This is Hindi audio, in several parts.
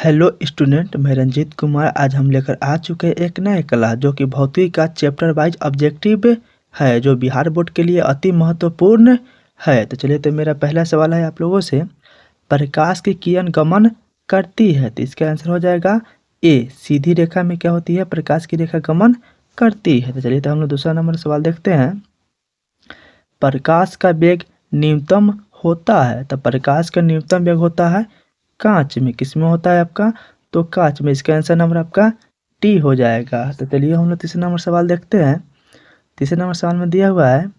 हेलो स्टूडेंट, मैं रंजीत कुमार। आज हम लेकर आ चुके हैं एक नए क्लास जो कि भौतिकी का चैप्टर वाइज ऑब्जेक्टिव है, जो बिहार बोर्ड के लिए अति महत्वपूर्ण है। तो चलिए, तो मेरा पहला सवाल है आप लोगों से, प्रकाश की किरण गमन करती है, तो इसका आंसर हो जाएगा ए। सीधी रेखा में क्या होती है? प्रकाश की रेखा गमन करती है। तो चलिए, तो हम लोग दूसरा नंबर सवाल देखते हैं। प्रकाश का वेग न्यूनतम होता है, तो प्रकाश का न्यूनतम वेग होता है कांच में। किस में होता है आपका? तो कांच में। इसका आंसर नंबर आपका टी हो जाएगा। तो चलिए, हम लोग तीसरे नंबर सवाल देखते हैं। तीसरे नंबर सवाल में दिया हुआ है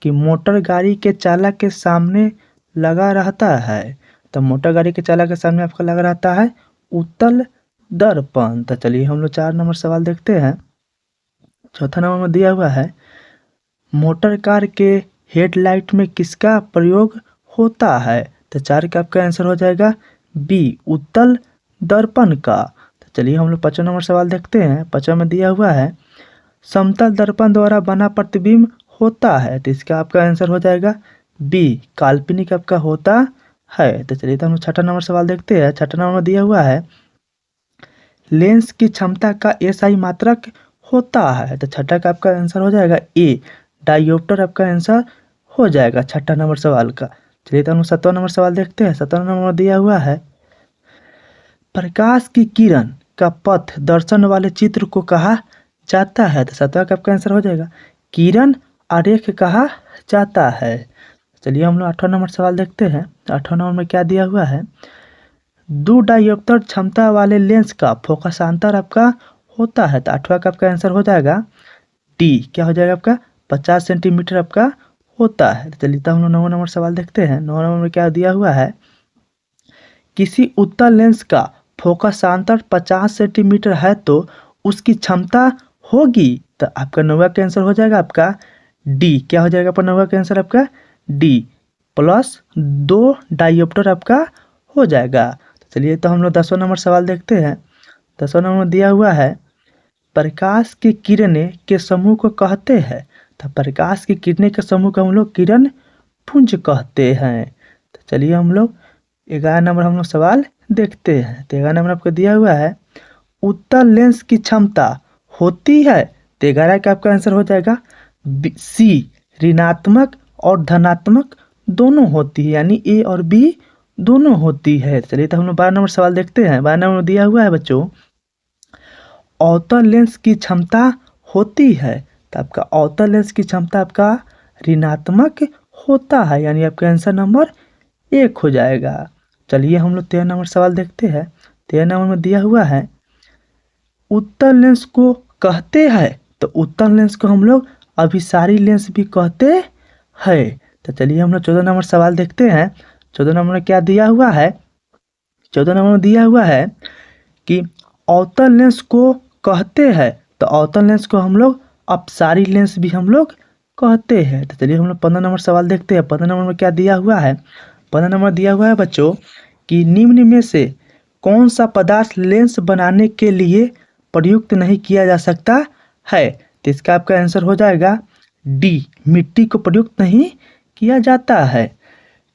कि मोटर गाड़ी के चालक के सामने लगा रहता है, तो मोटर गाड़ी के चालक के सामने आपका लगा रहता है उत्तल दर्पण। तो चलिए, हम लोग 4 नंबर सवाल देखते हैं। चौथा नंबर में दिया हुआ है, मोटर कार के हेडलाइट में किसका प्रयोग होता है? तो 4 का आपका आंसर हो जाएगा बी, उत्तल दर्पण का। तो चलिए, हम लोग 5वां नंबर सवाल देखते हैं। 5वां में दिया हुआ है, समतल दर्पण द्वारा बना प्रतिबिंब होता है, तो इसका आपका आंसर हो जाएगा बी, काल्पनिक आपका होता है। तो चलिए, तो हम लोग 6वां नंबर सवाल देखते हैं। 6वां नंबर में दिया हुआ है, लेंस की क्षमता का एसआई मात्रक होता है, तो 6 का आपका आंसर हो जाएगा ए, डायोप्टर आपका आंसर हो जाएगा 6 नंबर सवाल का। चलिए, तो हम 7वां नंबर सवाल देखते हैं। 7वां नंबर दिया हुआ है, प्रकाश की किरण का पथ दर्शन वाले चित्र को कहा जाता है, तो 7वां का आपका आंसर हो जाएगा किरण आरेख कहा जाता है। चलिए, हम लोग 8वां नंबर सवाल देखते हैं। 8वां नंबर में क्या दिया हुआ है, 2 डायोप्टर क्षमता वाले लेंस का फोकसांतर आपका होता है, तो 8वां का आपका आंसर हो जाएगा डी, क्या हो जाएगा आपका 50 सेंटीमीटर आपका होता है। चलिए, तो हम लोग 9वां नंबर सवाल देखते हैं। 9वां नंबर में क्या दिया हुआ है, किसी उत्तल लेंस का फोकसांतर 50 सेंटीमीटर है तो उसकी क्षमता होगी, तो आपका 9वां का आंसर हो जाएगा आपका डी, क्या हो जाएगा आपका 9वां का आंसर आपका डी, +2 डायोप्टर आपका हो जाएगा। चलिए, तो हम लोग 10वां नंबर सवाल देखते हैं। 10वां नंबर दिया हुआ है, प्रकाश की किरणें के समूह को कहते हैं, तो प्रकाश की किरणें के समूह को हम लोग किरण पुंज कहते हैं। तो चलिए, हम लोग 11 नंबर हम लोग सवाल देखते हैं। तो 11 नंबर आपको दिया हुआ है, उत्तल लेंस की क्षमता होती है, तो 11 का आपका आंसर हो जाएगा सी, ऋणात्मक और धनात्मक दोनों होती है, यानी ए और बी दोनों होती है। चलिए, तो हम लोग 12 नंबर सवाल देखते हैं। 12 नंबर दिया हुआ है बच्चों, अवतल लेंस की क्षमता होती है, तो आपका अवतल लेंस की क्षमता आपका ऋणात्मक होता है, यानी आपका आंसर नंबर 1 हो जाएगा। चलिए, हम लोग 13 नंबर सवाल देखते हैं। 13 नंबर में दिया हुआ है, उत्तल लेंस को कहते हैं, तो उत्तल लेंस को हम लोग अभिसारी लेंस भी कहते हैं। तो चलिए, हम लोग 14 नंबर सवाल देखते हैं। 14 नंबर में क्या दिया हुआ है, 14 नंबर में दिया हुआ है कि अवतल लेंस को कहते हैं, तो अवतल लेंस को हम लोग अपसारी लेंस भी हम लोग कहते हैं। तो चलिए, हम लोग 15 नंबर सवाल देखते हैं। 15 नंबर में क्या दिया हुआ है, 15 नंबर दिया हुआ है बच्चों कि निम्न में से कौन सा पदार्थ लेंस बनाने के लिए प्रयुक्त नहीं किया जा सकता है, तो इसका आपका आंसर हो जाएगा डी, मिट्टी को प्रयुक्त नहीं किया जाता है।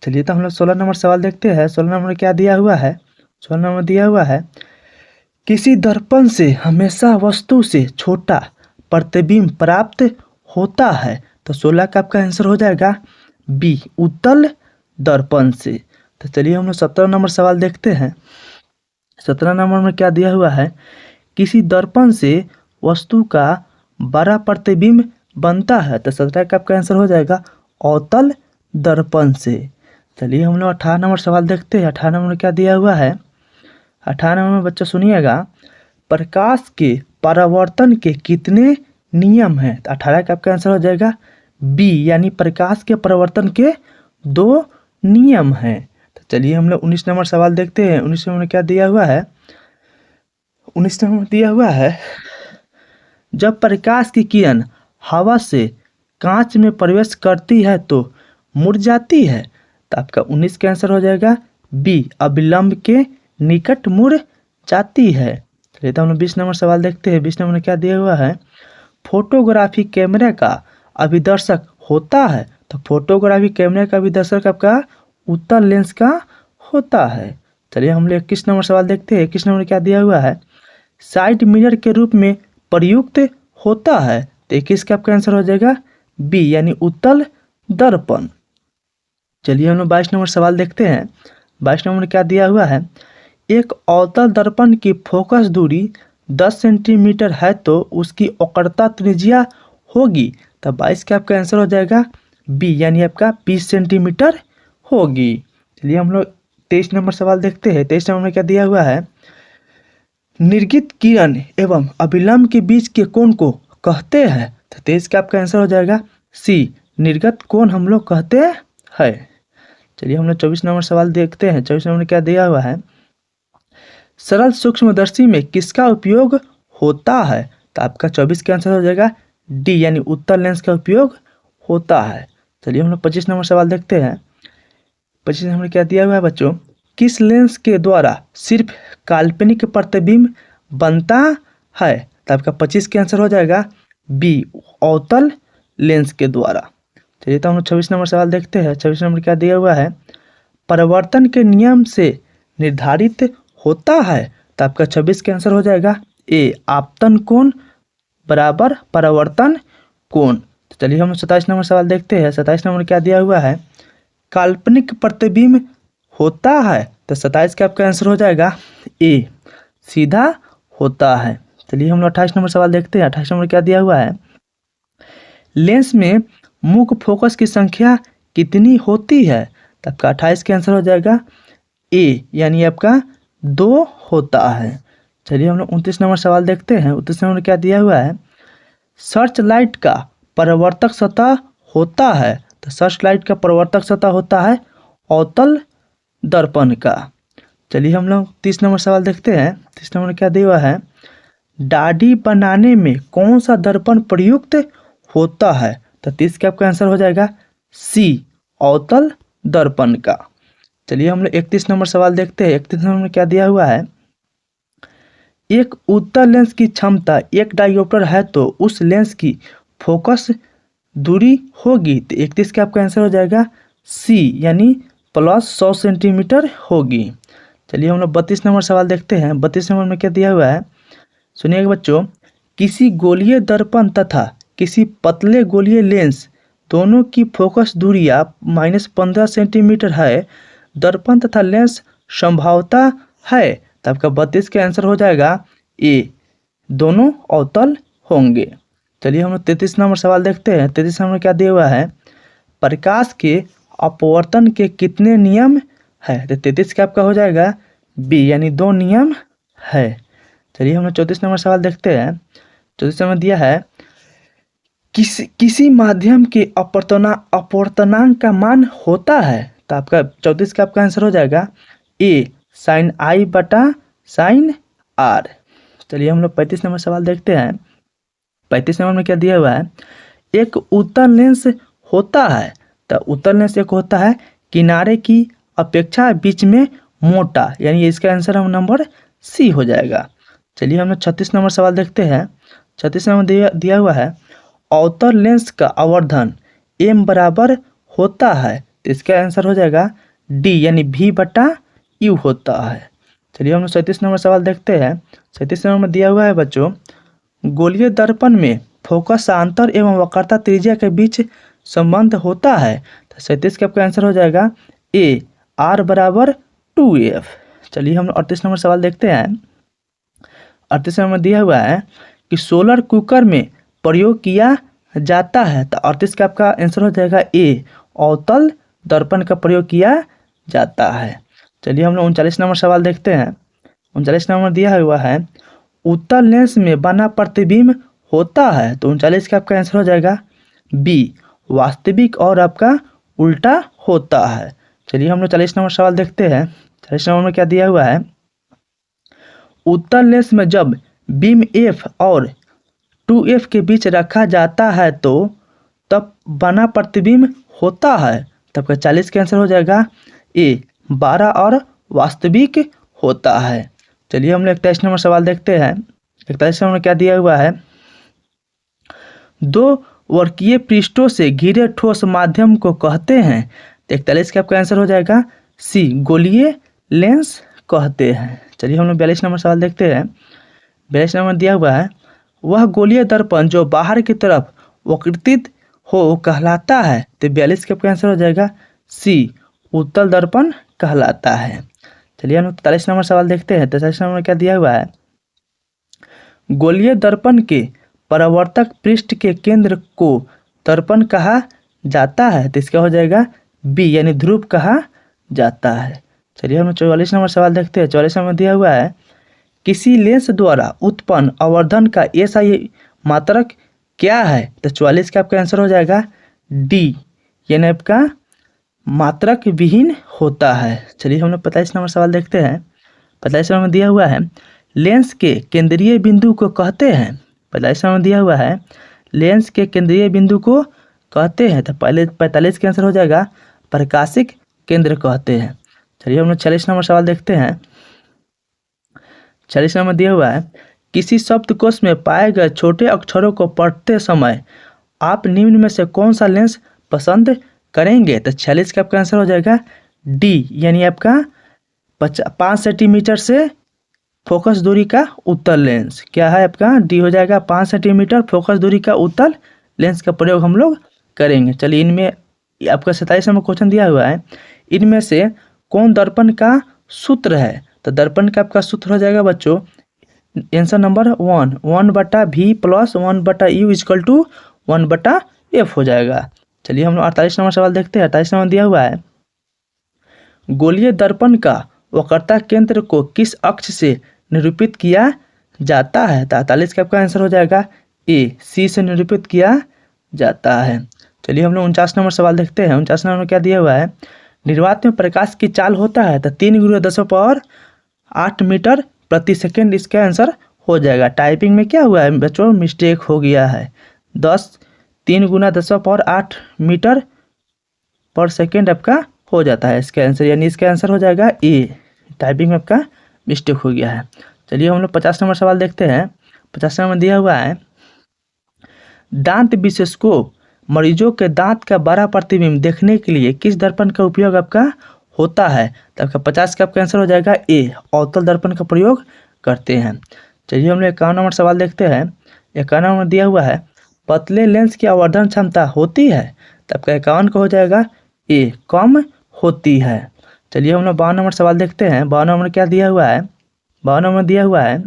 चलिए, तो हम लोग 16 नंबर सवाल देखते हैं। 16 नंबर में क्या दिया हुआ है, 16 नंबर दिया हुआ है, किसी दर्पण से हमेशा वस्तु से छोटा प्रतिबिंब प्राप्त होता है, तो 16 का आपका आंसर हो जाएगा बी, उत्तल दर्पण से। तो चलिए, हम लोग 17 नंबर सवाल देखते हैं। 17 नंबर में क्या दिया हुआ है, किसी दर्पण से वस्तु का बड़ा प्रतिबिंब बनता है, तो 17 का आपका आंसर हो जाएगा अवतल दर्पण से। चलिए, हम लोग 18 नंबर सवाल देखते हैं। 18 नंबर में क्या दिया हुआ है, 18 नंबर में बच्चा सुनिएगा, प्रकाश के परावर्तन के कितने नियम हैं, तो 18 का आपका आंसर हो जाएगा बी, यानी प्रकाश के परावर्तन के 2 नियम हैं। तो चलिए, हम लोग 19 नंबर सवाल देखते हैं। 19 नंबर में क्या दिया हुआ है, 19 नंबर में दिया हुआ है, जब प्रकाश की किरण हवा से कांच में प्रवेश करती है तो मुड़ जाती है, तो आपका 19 का आंसर हो जाएगा बी, अविलंब के निकट मुड़ जाती है। चलिए, तो हम लोग 20 नंबर सवाल देखते हैं। 20 नंबर में क्या दिया हुआ है, फोटोग्राफी कैमरे का अभिदर्शक होता है, तो फोटोग्राफी कैमरे का अभिदर्शक आपका उत्तल लेंस का होता है। चलिए हम लोग 21 नंबर सवाल देखते हैं। 21 नंबर क्या दिया हुआ है, साइड मिरर के रूप में प्रयुक्त होता है। तो 21 का आपका आंसर हो जाएगा बी यानी उत्तल दर्पण। चलिए हम लोग 22 नंबर सवाल देखते हैं। 22 नंबर क्या दिया हुआ है, एक अवतल दर्पण की फोकस दूरी 10 सेंटीमीटर है तो उसकी वक्रता त्रिज्या होगी। तो 22 का आपका आंसर हो जाएगा बी यानी आपका 20 सेंटीमीटर होगी। चलिए हम लोग 23 नंबर सवाल देखते हैं। 23 नंबर में क्या दिया हुआ है, निर्गित किरण एवं अभिलंब के बीच के कोण को कहते हैं। तो 23 का आपका आंसर हो जाएगा सी निर्गत कोण हम लोग कहते हैं। चलिए हम लोग 24 नंबर सवाल देखते हैं। 24 नंबर में क्या दिया हुआ है, सरल सूक्ष्मदर्शी में किसका उपयोग होता है। तो आपका 24 का आंसर हो जाएगा डी यानी उत्तल लेंस का उपयोग होता है। चलिए हम लोग 25 नंबर सवाल देखते हैं। 25 नंबर क्या दिया हुआ है बच्चों, किस लेंस के द्वारा सिर्फ काल्पनिक प्रतिबिंब बनता है। तो आपका 25 का आंसर हो जाएगा बी अवतल लेंस के द्वारा। चलिए तो हम लोग 26 नंबर सवाल देखते हैं। 26 नंबर क्या दिया हुआ है, परिवर्तन के नियम से निर्धारित होता है। तो आपका 26 का आंसर हो जाएगा ए आपतन कोण बराबर परावर्तन कोण। तो चलिए हम 27 नंबर सवाल देखते हैं। 27 नंबर क्या दिया हुआ है, काल्पनिक प्रतिबिंब होता है। तो 27 का आपका आंसर हो जाएगा ए सीधा होता है। चलिए हम 28 नंबर सवाल देखते हैं। 28 नंबर क्या दिया हुआ है, लेंस में मुख्य फोकस की संख्या कितनी होती है। तो आपका 28 का आंसर हो जाएगा ए यानी आपका 2 होता है। चलिए हम लोग 29 नंबर सवाल देखते हैं। 29 नंबर क्या दिया हुआ है, सर्च लाइट का परावर्तक सतह होता है। तो सर्च लाइट का परावर्तक सतह होता है अवतल दर्पण का। चलिए हम लोग 30 नंबर सवाल देखते हैं। 30 नंबर क्या दिया हुआ है, दाढ़ी बनाने में कौन सा दर्पण प्रयुक्त होता है। तो 30 का आपका आंसर हो जाएगा सी अवतल दर्पण का। चलिए हम लोग 31 नंबर सवाल देखते हैं। 31 नंबर में क्या दिया हुआ है, एक उत्तल लेंस की क्षमता 1 डायोप्टर है तो उस लेंस की फोकस दूरी होगी। तो 31 का आपका आंसर हो जाएगा सी यानी प्लस 100 सेंटीमीटर होगी। चलिए हम लोग 32 नंबर सवाल देखते हैं। 32 नंबर में क्या दिया हुआ है, सुनिएगा बच्चों, किसी गोलीय दर्पण तथा किसी पतले गोलीय लेंस दोनों की फोकस दूरियां -15 सेंटीमीटर है। दर्पण तथा लेंस संभावता है। तो आपका 32 का आंसर हो जाएगा ए दोनों अवतल होंगे। चलिए हम लोग 33 नंबर सवाल देखते हैं। 33 नंबर क्या दिया हुआ है, प्रकाश के अपवर्तन के कितने नियम है। तो 33 का आपका हो जाएगा बी यानी 2 नियम है। चलिए हम लोग 34 नंबर सवाल देखते हैं। 34 नंबर दिया है, किसी माध्यम के अपवर्तनांक का मान होता है। तो आपका 34 का आपका आंसर हो जाएगा ए साइन आई बटा साइन आर। चलिए हम लोग 35 नंबर सवाल देखते हैं। 35 नंबर में क्या दिया हुआ है, एक उत्तल लेंस होता है। तो उत्तल लेंस एक होता है किनारे की अपेक्षा बीच में मोटा, यानी इसका आंसर हम नंबर सी हो जाएगा। चलिए हम लोग 36 नंबर सवाल देखते हैं। 36 नंबर दिया हुआ है, अवतल लेंस का आवर्धन एम बराबर होता है। तो इसका आंसर हो जाएगा डी यानी भी बटा यू होता है। चलिए हम लोग 37 नंबर सवाल देखते हैं। 37 नंबर में दिया हुआ है बच्चों, गोलीय दर्पण में फोकस अंतर एवं वक्रता त्रिज्या के बीच संबंध होता है। तो 37 का आपका आंसर हो जाएगा ए आर बराबर 2f। चलिए हम लोग 38 नंबर सवाल देखते हैं। 38 नंबर दिया हुआ है कि सोलर कुकर में प्रयोग किया जाता है। तो 38 का आपका आंसर हो जाएगा ए अवतल दर्पण का प्रयोग किया जाता है। चलिए हम लोग 39 नंबर सवाल देखते हैं। 39 नंबर दिया हुआ है, उत्तल लेंस में बना प्रतिबिंब होता है। तो 39 का आपका आंसर हो जाएगा बी वास्तविक और आपका उल्टा होता है। चलिए हम लोग 40 नंबर सवाल देखते हैं। 40 नंबर में क्या दिया हुआ है, उत्तल लेंस में जब बीम एफ और 2f के बीच रखा जाता है तो तब बना प्रतिबिंब होता है। तब का 40 का आंसर हो जाएगा ए 12 और वास्तविक होता है। चलिए हम लोग 41 नंबर सवाल देखते हैं। 41 नंबर में क्या दिया हुआ है, 2 वर्कीय पृष्ठों से घिरे ठोस माध्यम को कहते हैं। तो 41 का आपका आंसर हो जाएगा सी गोलीय लेंस कहते हैं। चलिए हम लोग 42 नंबर सवाल देखते हैं। 42 नंबर दिया हुआ है, वह गोलीय दर्पण जो बाहर की तरफ वक्रित हो कहलाता है। तो 42 का आपका आंसर हो जाएगा सी, उत्तल दर्पण कहलाता है। चलिए हम लोग 43 नंबर सवाल देखते हैं। 43 नंबर में क्या दिया हुआ है, गोलीय दर्पण के परावर्तक पृष्ठ के केंद्र को दर्पण कहा जाता है। तो इसका हो जाएगा बी, यानी ध्रुव कहा जाता है। चलिए हम 44 नंबर सवाल देखते हैं। 44 नंबर दिया हुआ है, किसी लेंस द्वारा उत्पन्न आवर्धन का एसआई मात्रक क्या है। तो 44 का आपका आंसर हो जाएगा डी, यानी आपका मात्रक विहीन होता है। चलिए हम लोग 45 नंबर सवाल देखते हैं। 45 नंबर दिया हुआ है, लेंस के केंद्रीय बिंदु को कहते हैं। 45 नंबर दिया हुआ है, लेंस के केंद्रीय बिंदु को कहते हैं। तो पहले 45 का आंसर हो जाएगा प्रकाशिक केंद्र कहते हैं। चलिए हम लोग 46 नंबर सवाल देखते हैं। 46 नंबर दिया हुआ है, किसी शब्दकोश में पाए गए छोटे अक्षरों को पढ़ते समय आप निम्न में से कौन सा लेंस पसंद करेंगे। तो 46 का आपका आंसर हो जाएगा डी, यानी आपका 5 सेंटीमीटर से फोकस दूरी का उत्तल लेंस। क्या है आपका डी हो जाएगा, 5 सेंटीमीटर फोकस दूरी का उत्तल लेंस का प्रयोग हम लोग करेंगे। चलिए इनमें आपका 27 नंबर क्वेश्चन दिया हुआ है, इनमें से कौन दर्पण का सूत्र है। तो दर्पण का आपका सूत्र हो जाएगा बच्चों, answer number 1/v + 1/u = 1/f हो जाएगा। चलिए हम लोग 48 नंबर सवाल देखते हैं। 48 नंबर दिया हुआ है, गोलीय दर्पण का वक्रता केंद्र को किस अक्ष से निरूपित किया जाता है। तो 48 का आपका आंसर हो जाएगा ए, सी से निरूपित किया जाता है। चलिए हम लोग 49 नंबर सवाल देखते हैं। 49 नंबर में क्या दिया हुआ है, निर्वात में प्रकाश की चाल होता है। तो 3 × 10⁸ मीटर प्रति सेकेंड इसका आंसर हो जाएगा। टाइपिंग में क्या हुआ है बच्चों, मिस्टेक हो गया है। 3 × 10⁸ मीटर पर सेकेंड आपका हो जाता है इसका आंसर, यानी इसका आंसर हो जाएगा ए। टाइपिंग में आपका मिस्टेक हो गया है। चलिए हम लोग 50 नंबर सवाल देखते हैं। 50 नंबर दिया हुआ है, दांत विशेषज्ञों मरीजों के दांत का बड़ा प्रतिबिंब देखने के लिए किस दर्पण का उपयोग आपका होता है। तो आपका 50 का आपका आंसर हो जाएगा ए, अवतल दर्पण का प्रयोग करते हैं। चलिए हम लोग 51 नंबर सवाल देखते हैं। 51 नंबर दिया हुआ है, पतले लेंस की आवर्धन क्षमता होती है। तो आपका 51 का हो जाएगा ए, कम होती है। चलिए हम लोग 52 नंबर सवाल देखते हैं। 52 नंबर क्या दिया हुआ है, 52 नंबर दिया हुआ है,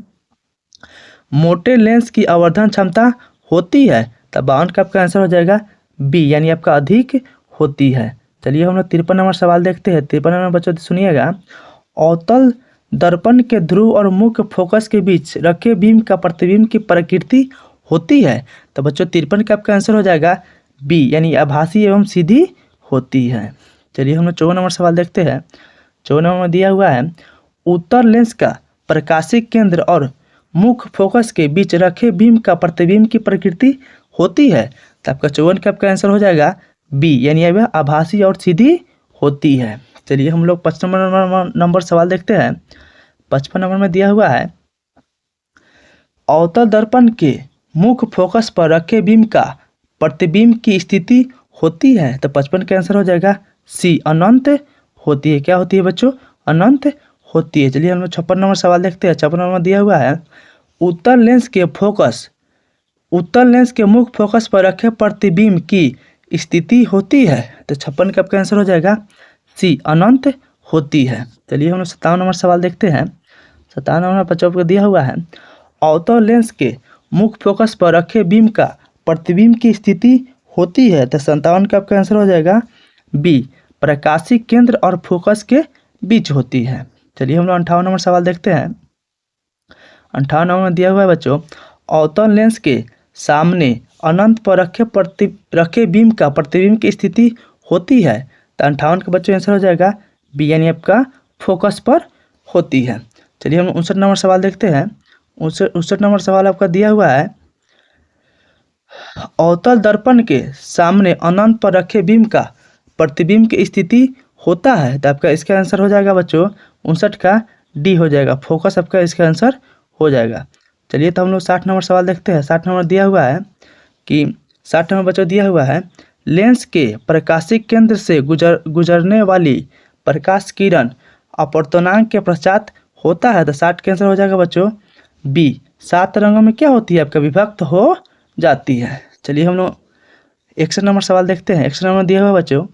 मोटे लेंस की आवर्धन क्षमता होती है। तो 52 का आपका आंसर हो जाएगा बी, यानी आपका अधिक होती है। चलिए हम लोग 53 नंबर सवाल देखते हैं। 53 नंबर बच्चों सुनिएगा, अवतल दर्पण के ध्रुव और मुख्य फोकस के बीच रखे बीम का प्रतिबिंब की प्रकृति होती है। तो बच्चों 53 का आपका आंसर हो जाएगा बी, यानी आभासी एवं सीधी होती है। चलिए हम लोग 54 नंबर सवाल देखते हैं। 54 नंबर में दिया हुआ है, उत्तर लेंस का प्रकाशिक केंद्र और मुख्य फोकस के बीच रखे बीम का प्रतिबिंब की प्रकृति होती है। तो आपका 54 का आपका आंसर हो जाएगा बी, यानी यह आभासी और सीधी होती है। चलिए हम लोग 55 नंबर सवाल देखते हैं। 55 नंबर में दिया हुआ है, अवतल दर्पण के मुख्य फोकस पर रखे बीम का प्रतिबिंब की स्थिति होती है। तो 55 का आंसर हो जाएगा सी, अनंत होती है। क्या होती है बच्चों, अनंत होती है। चलिए हम लोग 56 नंबर सवाल देखते हैं। 56 नंबर दिया हुआ है, उत्तल लेंस के मुख्य फोकस पर रखे प्रतिबिंब की स्थिति होती है। तो 56 का आपका आंसर हो जाएगा सी, अनंत होती है। चलिए हम लोग 57 नंबर सवाल देखते हैं। 57 नंबर बच्चों को दिया हुआ है, अवतल लेंस के मुख्य फोकस पर रखे बीम का प्रतिबिंब की स्थिति होती है। तो 57 का आपका आंसर हो जाएगा बी, प्रकाशिक केंद्र और फोकस के बीच होती है। चलिए हम लोग 58 नंबर सवाल देखते हैं। 58 नंबर में दिया हुआ है बच्चों, अवतल लेंस के सामने अनंत पर रखे बीम का प्रतिबिंब की स्थिति होती है। तो 58 का बच्चों आंसर हो जाएगा बी, यानी आपका फोकस पर होती है। चलिए हम 59 नंबर सवाल देखते हैं। 59 नंबर सवाल आपका दिया हुआ है, अवतल दर्पण के सामने अनंत पर रखे बीम का प्रतिबिंब की स्थिति होता है। तो आपका इसका आंसर हो जाएगा बच्चों 59 का डी हो जाएगा, फोकस आपका इसका आंसर हो जाएगा। चलिए तो हम लोग 60 नंबर सवाल देखते हैं। 60 नंबर दिया हुआ है कि 60 नंबर बच्चों दिया हुआ है, लेंस के प्रकाशिक केंद्र से गुजरने वाली प्रकाश किरण अपूर्णांक के पश्चात होता है तो 60 का आंसर हो जाएगा बच्चों बी। 7 रंगों में क्या होती है आपका विभक्त हो जाती है। चलिए हम लोग 61 नंबर सवाल देखते हैं। 61 नंबर दिया हुआ बच्चों,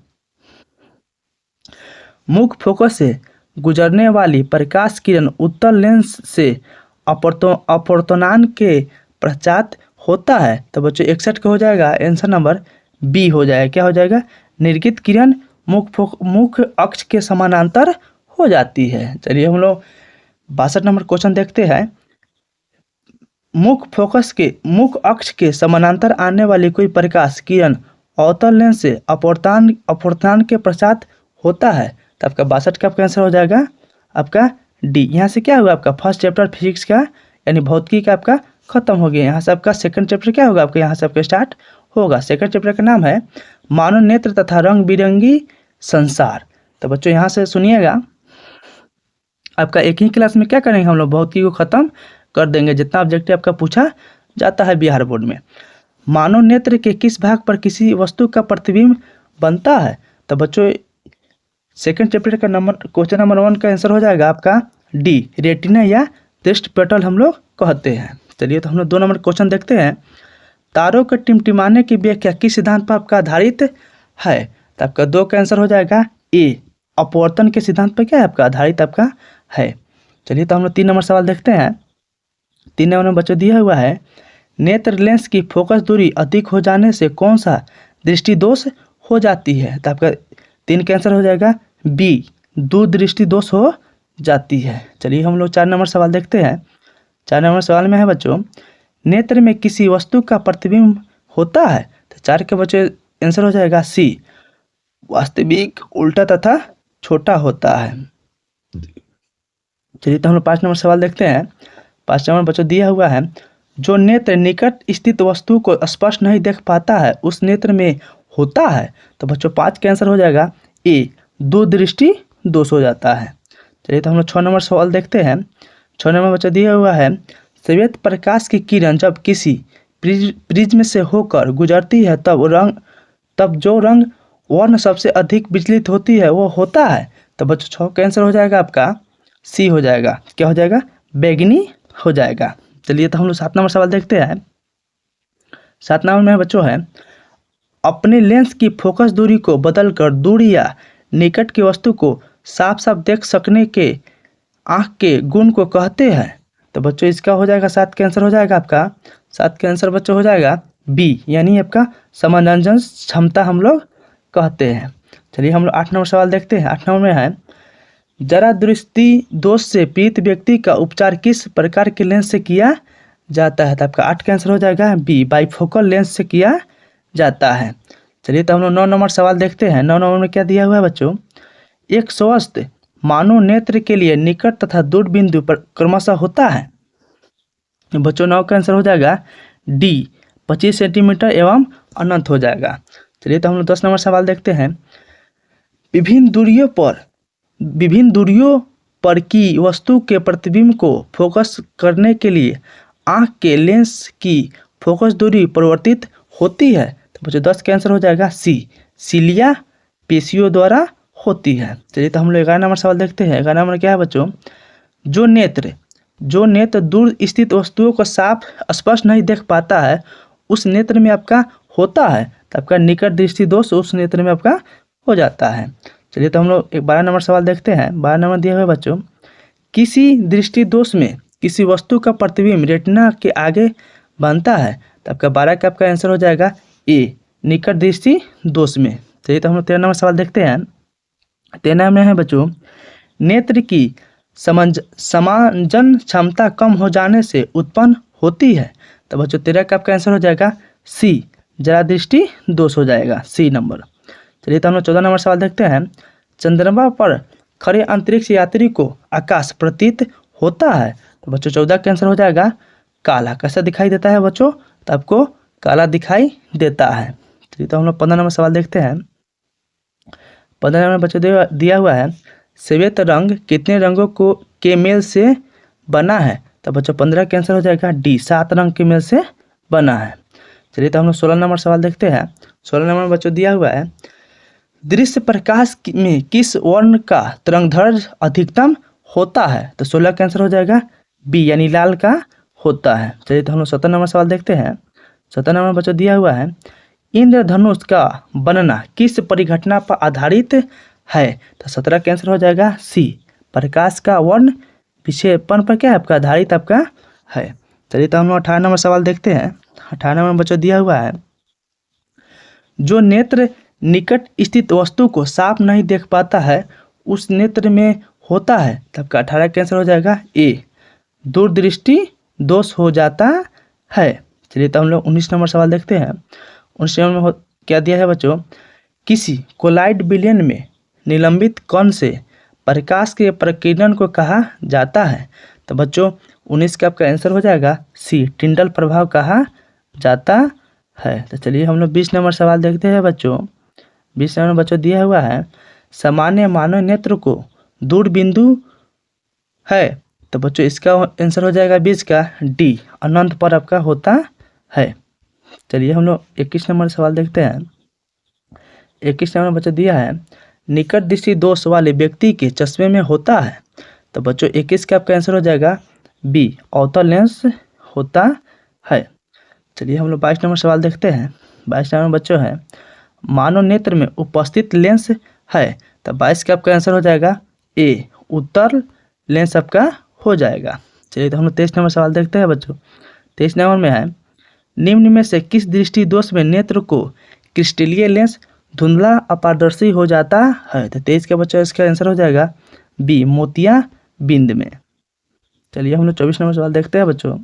मुख्य फोकस से गुजरने वाली प्रकाश किरण उत्तल लेंस से अपूर्णांक के पश्चात होता है तो बच्चों 61 का हो जाएगा आंसर नंबर बी हो जाएगा। क्या हो जाएगा? निर्गत किरण मुख्य अक्ष के समानांतर हो जाती है। चलिए हम लोग 62 नंबर क्वेश्चन देखते हैं। मुख्य अक्ष के समानांतर आने वाली कोई प्रकाश किरण अवतल लेंस से अपूर्णांक के पश्चात होता है तो आपका 62 का आपका आंसर हो जाएगा आपका डी। यहाँ से क्या होगा आपका फर्स्ट चैप्टर फिजिक्स का यानी भौतिकी का आपका खत्म हो गया। यहाँ से आपका सेकंड चैप्टर क्या होगा आपका यहाँ से आपका स्टार्ट होगा। सेकंड चैप्टर का नाम है मानव नेत्र तथा रंग बिरंगी संसार। तो बच्चों यहाँ से सुनिएगा, आपका एक ही क्लास में क्या करेंगे हम लोग भौतिकी को खत्म कर देंगे जितना ऑब्जेक्टिव आपका पूछा जाता है बिहार बोर्ड में। मानव नेत्र के किस भाग पर किसी वस्तु का प्रतिबिंब बनता है तो बच्चों सेकंड चैप्टर का क्वेश्चन नंबर 1 का आंसर हो जाएगा आपका डी, रेटिना या दृष्टि पटल हम लोग कहते हैं। चलिए तो हम लोग 2 नंबर क्वेश्चन देखते हैं। तारों के टिमटिमाने की व्याख्या किस सिद्धांत पर आपका आधारित है तो आपका 2 का आंसर हो जाएगा ए, अपवर्तन के सिद्धांत पर क्या है आपका आधारित आपका है। चलिए तो हम लोग 3 नंबर सवाल देखते हैं। 3 नंबर में बच्चों दिया हुआ है, नेत्र लेंस की फोकस दूरी अधिक हो जाने से कौन सा दृष्टि दोष हो जाती है तो आपका 3 का आंसर हो जाएगा बी, दूरदृष्टि दोष हो जाती है। चलिए हम लोग 4 नंबर सवाल देखते हैं। 4 नंबर सवाल में है बच्चों, नेत्र में किसी वस्तु का प्रतिबिंब होता है तो 4 के बच्चों आंसर हो जाएगा सी, वास्तविक, उल्टा तथा छोटा होता है। चलिए तो हम लोग 5 नंबर सवाल देखते हैं। 5 नंबर बच्चों दिया हुआ है, जो नेत्र निकट स्थित वस्तु को स्पष्ट नहीं देख पाता है उस नेत्र में होता है तो बच्चों 5 का आंसर हो जाएगा ए, दूरदृष्टि दोष हो जाता है। चलिए तो हम लोग 6 नंबर सवाल देखते हैं। 6 नंबर बच्चा दिया हुआ है, श्वेत प्रकाश की किरण जब किसी प्रिज्म से होकर गुजरती है तब जो रंग वर्ण सबसे अधिक विचलित होती है वो होता है तो बच्चों 6 का आंसर हो जाएगा आपका सी हो जाएगा। क्या हो जाएगा? बैगनी हो जाएगा। चलिए तो हम लोग 7 नंबर सवाल देखते हैं। 7 नंबर में बच्चों है, अपने लेंस की फोकस दूरी को बदलकर दूर या निकट की वस्तु को साफ साफ देख सकने के आँख के गुण को कहते हैं तो बच्चों इसका हो जाएगा 7 का आंसर हो जाएगा आपका 7 का आंसर बच्चों हो जाएगा बी, यानी आपका समानंजन क्षमता हम लोग कहते हैं। चलिए हम लोग 8 नंबर सवाल देखते हैं। 8 नंबर में है, जरा दृष्टि दोष से पीड़ित व्यक्ति का उपचार किस प्रकार के लेंस से किया जाता है तो आपका 8 का आंसर हो जाएगा बी, बाइफोकल लेंस से किया जाता है। चलिए तो हम लोग 9 नंबर सवाल देखते हैं। 9 नंबर में क्या दिया हुआ है बच्चों, एक स्वस्थ मानव नेत्र के लिए निकट तथा दूर बिंदु पर क्रमशः होता है बच्चों 9 का आंसर हो जाएगा डी, 25 सेंटीमीटर एवं अनंत हो जाएगा। चलिए तो हम लोग 10 नंबर सवाल देखते हैं। विभिन्न दूरियों पर की वस्तु के प्रतिबिंब को फोकस करने के लिए आँख के लेंस की फोकस दूरी परिवर्तित होती है तो बच्चों 10 का आंसर हो जाएगा सी, सीलिया पेशियों द्वारा होती है। चलिए तो हम लोग 11 नंबर सवाल देखते हैं। 11 नंबर क्या है बच्चों, जो नेत्र दूर स्थित वस्तुओं को साफ स्पष्ट नहीं देख पाता है उस नेत्र में आपका होता है तो आपका निकट दृष्टि दोष उस नेत्र में आपका हो जाता है। चलिए तो हम लोग 12 नंबर सवाल देखते हैं। 12 नंबर दिया हुआ है बच्चों, किसी दृष्टि दोष में किसी वस्तु का प्रतिबिंब रेटिना के आगे बनता है तो आपका 12 का आपका आंसर हो जाएगा ए, निकट दृष्टि दोष में। चलिए तो हम लोग 13 नंबर सवाल देखते हैं। 13 में है बच्चों, नेत्र की समांजन क्षमता कम हो जाने से उत्पन्न होती है तो बच्चों 13 का आपका आंसर हो जाएगा सी, जरा दृष्टि दोष हो जाएगा सी नंबर। चलिए तो हम लोग 14 नंबर सवाल देखते हैं। चंद्रमा पर खड़े अंतरिक्ष यात्री को आकाश प्रतीत होता है तो बच्चों 14 का आंसर हो जाएगा काला। कैसा दिखाई देता है बच्चों तो आपको काला दिखाई देता है। चलिए तो हम लोग 15 नंबर सवाल देखते हैं। 15 नंबर बच्चों दिया हुआ है, श्वेत रंग कितने रंगों के मेल से बना है तो बच्चों 15 का आंसर हो जाएगा डी, 7 रंग के मेल से बना है। चलिए तो हम लोग 16 नंबर सवाल देखते हैं। 16 नंबर बच्चों दिया हुआ है, दृश्य प्रकाश में किस वर्ण का तरंगदैर्घ्य अधिकतम होता है? तो 16 का आंसर हो जाएगा बी यानी लाल का होता है। चलिए तो हम लोग 17 नंबर सवाल देखते हैं। 17 नंबर बच्चों दिया हुआ है, इंद्रधनुष का बनना किस परिघटना पर आधारित है? तो 17 का आंसर हो जाएगा सी, प्रकाश का वर्ण विक्षेपण पर क्या है आपका आधारित आपका है। चलिए तो हम लोग 18 नंबर सवाल देखते हैं। 18 नंबर बच्चों दिया हुआ है, जो नेत्र निकट स्थित वस्तु को साफ नहीं देख पाता है उस नेत्र में होता है। तब का 18 का आंसर हो जाएगा ए, दूरदृष्टि दोष हो जाता है। चलिए तो हम लोग 19 नंबर सवाल देखते हैं। 19 नंबर में क्या दिया है बच्चों, किसी कोलाइड विलयन में निलंबित कण से प्रकाश के प्रकीर्णन को कहा जाता है। तो बच्चों 19 का आपका आंसर हो जाएगा सी, टिंडल प्रभाव कहा जाता है। तो चलिए हम लोग 20 नंबर सवाल देखते हैं बच्चों। 20 नंबर बच्चों दिया हुआ है, सामान्य मानव नेत्र को दूर बिंदु है। तो बच्चों इसका आंसर हो जाएगा 20 का डी, अनंत पर आपका होता है। चलिए हम लोग 21 नंबर सवाल देखते हैं। 21 नंबर बच्चों दिया है, निकट दृष्टि दोष वाले व्यक्ति के चश्मे में होता है। तो बच्चों 21 का आपका आंसर हो जाएगा बी, अवतल लेंस होता है। चलिए हम लोग 22 नंबर सवाल देखते हैं। 22 नंबर बच्चों है, मानव नेत्र में उपस्थित लेंस है। तो 22 का आपका आंसर हो जाएगा ए, उत्तल लेंस आपका हो जाएगा। चलिए तो हम लोग 23 नंबर सवाल देखते हैं बच्चों। 23 नंबर में है, निम्न में से किस दृष्टि दोष में नेत्र को क्रिस्टलीय लेंस धुंधला अपारदर्शी हो जाता है? तो 23 का बच्चों इसका आंसर हो जाएगा बी, मोतिया बिंद में। चलिए हम लोग 24 नंबर सवाल देखते हैं बच्चों।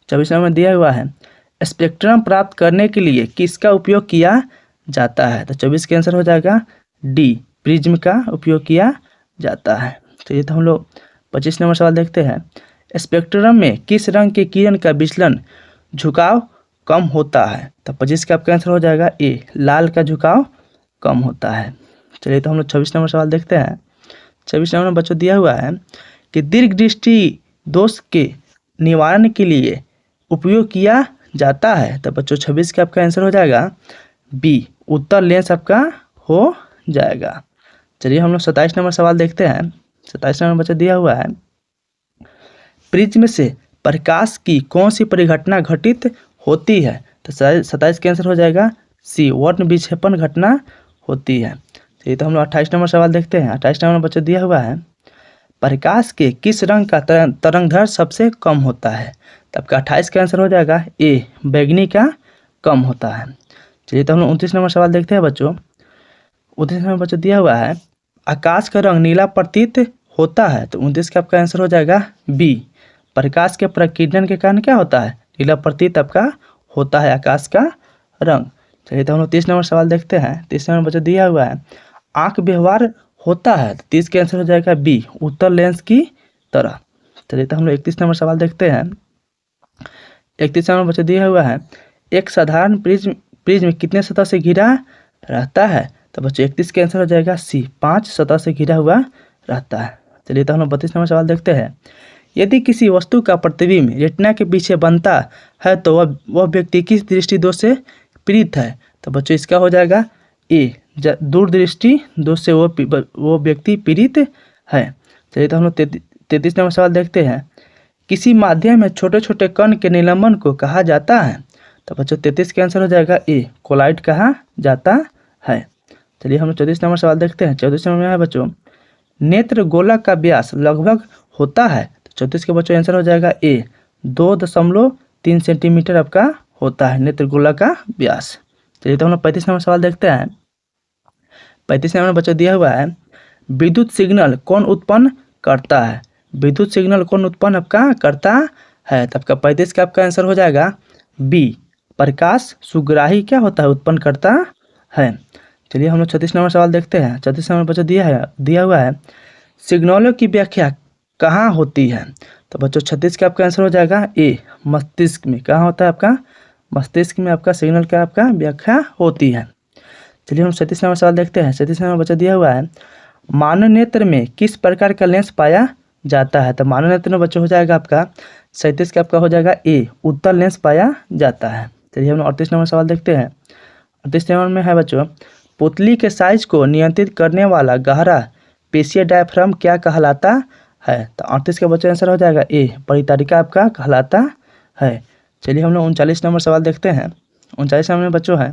24 नंबर में दिया हुआ है, स्पेक्ट्रम प्राप्त करने के लिए किसका उपयोग किया जाता है? तो 24 का आंसर हो जाएगा डी, प्रिज्म का उपयोग किया जाता है। चलिए तो हम लोग 25 नंबर सवाल देखते हैं। स्पेक्ट्रम में किस रंग के किरण का विचलन झुकाव कम होता है? तो 25 का आपका आंसर हो जाएगा ए, लाल का झुकाव कम होता है। चलिए तो हम लोग 26 नंबर सवाल देखते हैं। 26 नंबर में बच्चों दिया हुआ है कि दीर्घ दृष्टि दोष के निवारण के लिए उपयोग किया जाता है। तो बच्चों 26 का आपका आंसर हो जाएगा बी, उत्तल लेंस आपका हो जाएगा। चलिए हम लोग 27 नंबर सवाल देखते हैं। 27 नंबर बच्चों दिया हुआ है, प्रिज्म से प्रकाश की कौन सी परिघटना घटित होती है? तो 27 का आंसर हो जाएगा सी, वर्ण विक्षेपण घटना होती है। चलिए तो हम लोग 28 नंबर सवाल देखते हैं। 28 नंबर बच्चों दिया हुआ है, प्रकाश के किस रंग का तरंगदैर्घ्य सबसे कम होता है? तो आपका 28 का आंसर हो जाएगा ए, बैंगनी का कम होता है। चलिए तो हम लोग 29 नंबर सवाल देखते हैं बच्चों। 29 नंबर बच्चों दिया हुआ है, आकाश का रंग नीला प्रतीत होता है। तो 29 का आपका आंसर हो जाएगा बी, प्रकाश के प्रकीर्णन के कारण क्या होता है, नीला प्रतीत आपका होता है आकाश का रंग। चलिए तो हम लोग 30 नंबर सवाल देखते हैं। 30 नंबर बच्चों दिया हुआ है, आंख व्यवहार होता है। तो 30 का आंसर हो जाएगा बी, उत्तल लेंस की तरह। चलिए तो हम लोग 31 नंबर सवाल देखते हैं। 31 नंबर बच्चों दिया हुआ है, एक साधारण प्रिज्म कितने सतह से घिरा रहता है? तो बच्चों 31 का आंसर हो जाएगा सी, 5 सतह से घिरा हुआ रहता है। चलिए तो हम लोग 32 नंबर सवाल देखते हैं। यदि किसी वस्तु का प्रतिबिंब रेटिना के पीछे बनता है तो वह व्यक्ति किस दृष्टि दोष से पीड़ित है? तो बच्चों इसका हो जाएगा ए, दूरदृष्टि दोष से वो व्यक्ति पीड़ित है। चलिए तो हम लोग 33 नंबर सवाल देखते हैं। किसी माध्यम में छोटे छोटे कण के निलंबन को कहा जाता है? तो बच्चों 33 का आंसर हो जाएगा ए, कोलाइड कहा जाता है। चलिए हम लोग 34 नंबर सवाल देखते हैं। 34 नंबर में है बच्चों, नेत्र गोलक का व्यास लगभग होता है। तो 34 के बच्चों आंसर हो जाएगा ए, 2.3 सेंटीमीटर आपका होता है नेत्र गोलक का व्यास। चलिए तो हम लोग 35 नंबर सवाल देखते हैं। 35 नंबर बच्चों दिया हुआ है, विद्युत सिग्नल कौन उत्पन्न करता है? विद्युत सिग्नल कौन उत्पन्न आपका करता है? तो आपका 35 का आपका आंसर हो जाएगा बी, प्रकाश सुग्राही क्या होता है, उत्पन्न करता है। चलिए हम लोग 36 नंबर सवाल देखते हैं। 36 नंबर बच्चों दिया हुआ है, सिग्नलों की व्याख्या कहाँ होती है? तो बच्चों 36 का आपका आंसर हो जाएगा ए, मस्तिष्क में। कहाँ होता है आपका? मस्तिष्क में आपका सिग्नल का आपका व्याख्या होती है। चलिए हम 37 नंबर सवाल देखते हैं। 37 नंबर बच्चों दिया हुआ है, मानव नेत्र में किस प्रकार का लेंस पाया जाता है? तो मानव नेत्र में बच्चों हो जाएगा आपका 37 का आपका हो जाएगा ए, उत्तल लेंस पाया जाता है। चलिए हम 38 नंबर सवाल देखते हैं। 38 नंबर में है बच्चों, पुतली के साइज को नियंत्रित करने वाला गहरा पेशीय डायफ्राम क्या कहलाता है? तो 38 का बच्चों आंसर हो जाएगा ए, परितारिका आपका कहलाता है। चलिए हम लोग 39 नंबर सवाल देखते हैं। 39 नंबर में बच्चों है,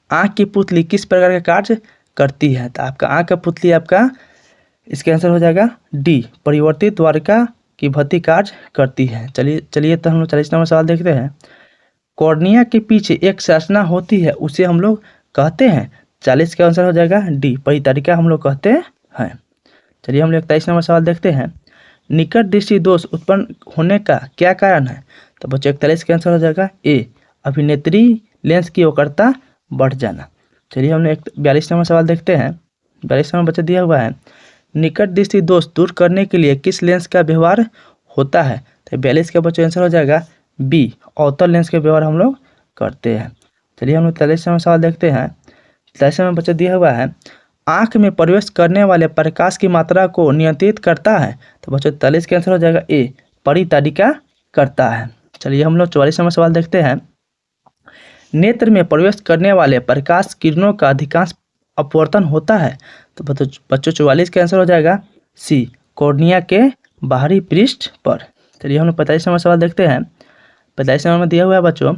आँख की पुतली किस प्रकार का कार्य करती है? तो आपका आँख का पुतली आपका इसका आंसर हो जाएगा डी, परिवर्तित द्वारिका की भर्ती कार्य करती है। चलिए तो हम लोग 40 नंबर सवाल देखते हैं। कॉर्निया के पीछे एक संरचना होती है, उसे हम लोग कहते हैं। 40 का आंसर हो जाएगा डी, परितारिका हम लोग कहते हैं। चलिए हम लोग 41 नंबर सवाल देखते हैं। निकट दृष्टि दोष उत्पन्न होने का क्या कारण है? तो बच्चों 41 का आंसर हो जाएगा ए, अभिनेत्री लेंस की वक्रता बढ़ जाना। चलिए हम लोग 42 नंबर सवाल देखते हैं। 42 नंबर बच्चा दिया हुआ है, निकट दृष्टि दोष दूर करने के लिए किस लेंस का व्यवहार होता है? तो 42 का बच्चों आंसर हो जाएगा बी, अवतल लेंस का व्यवहार हम लोग करते हैं। चलिए हम लोग 43 नंबर सवाल देखते हैं। 43 नंबर बच्चा दिया हुआ है, आँख में प्रवेश करने वाले प्रकाश की मात्रा को नियंत्रित करता है। तो बच्चों 43 का आंसर हो जाएगा ए, परितारिका करता है। चलिए हम लोग 44 नंबर सवाल देखते हैं। नेत्र में प्रवेश करने वाले प्रकाश किरणों का अधिकांश अपवर्तन होता है। तो बच्चों 44 का आंसर हो जाएगा सी, कॉर्निया के बाहरी पृष्ठ पर। चलिए हम लोग 45 नंबर सवाल देखते हैं। 45 नंबर में दिया हुआ है बच्चों,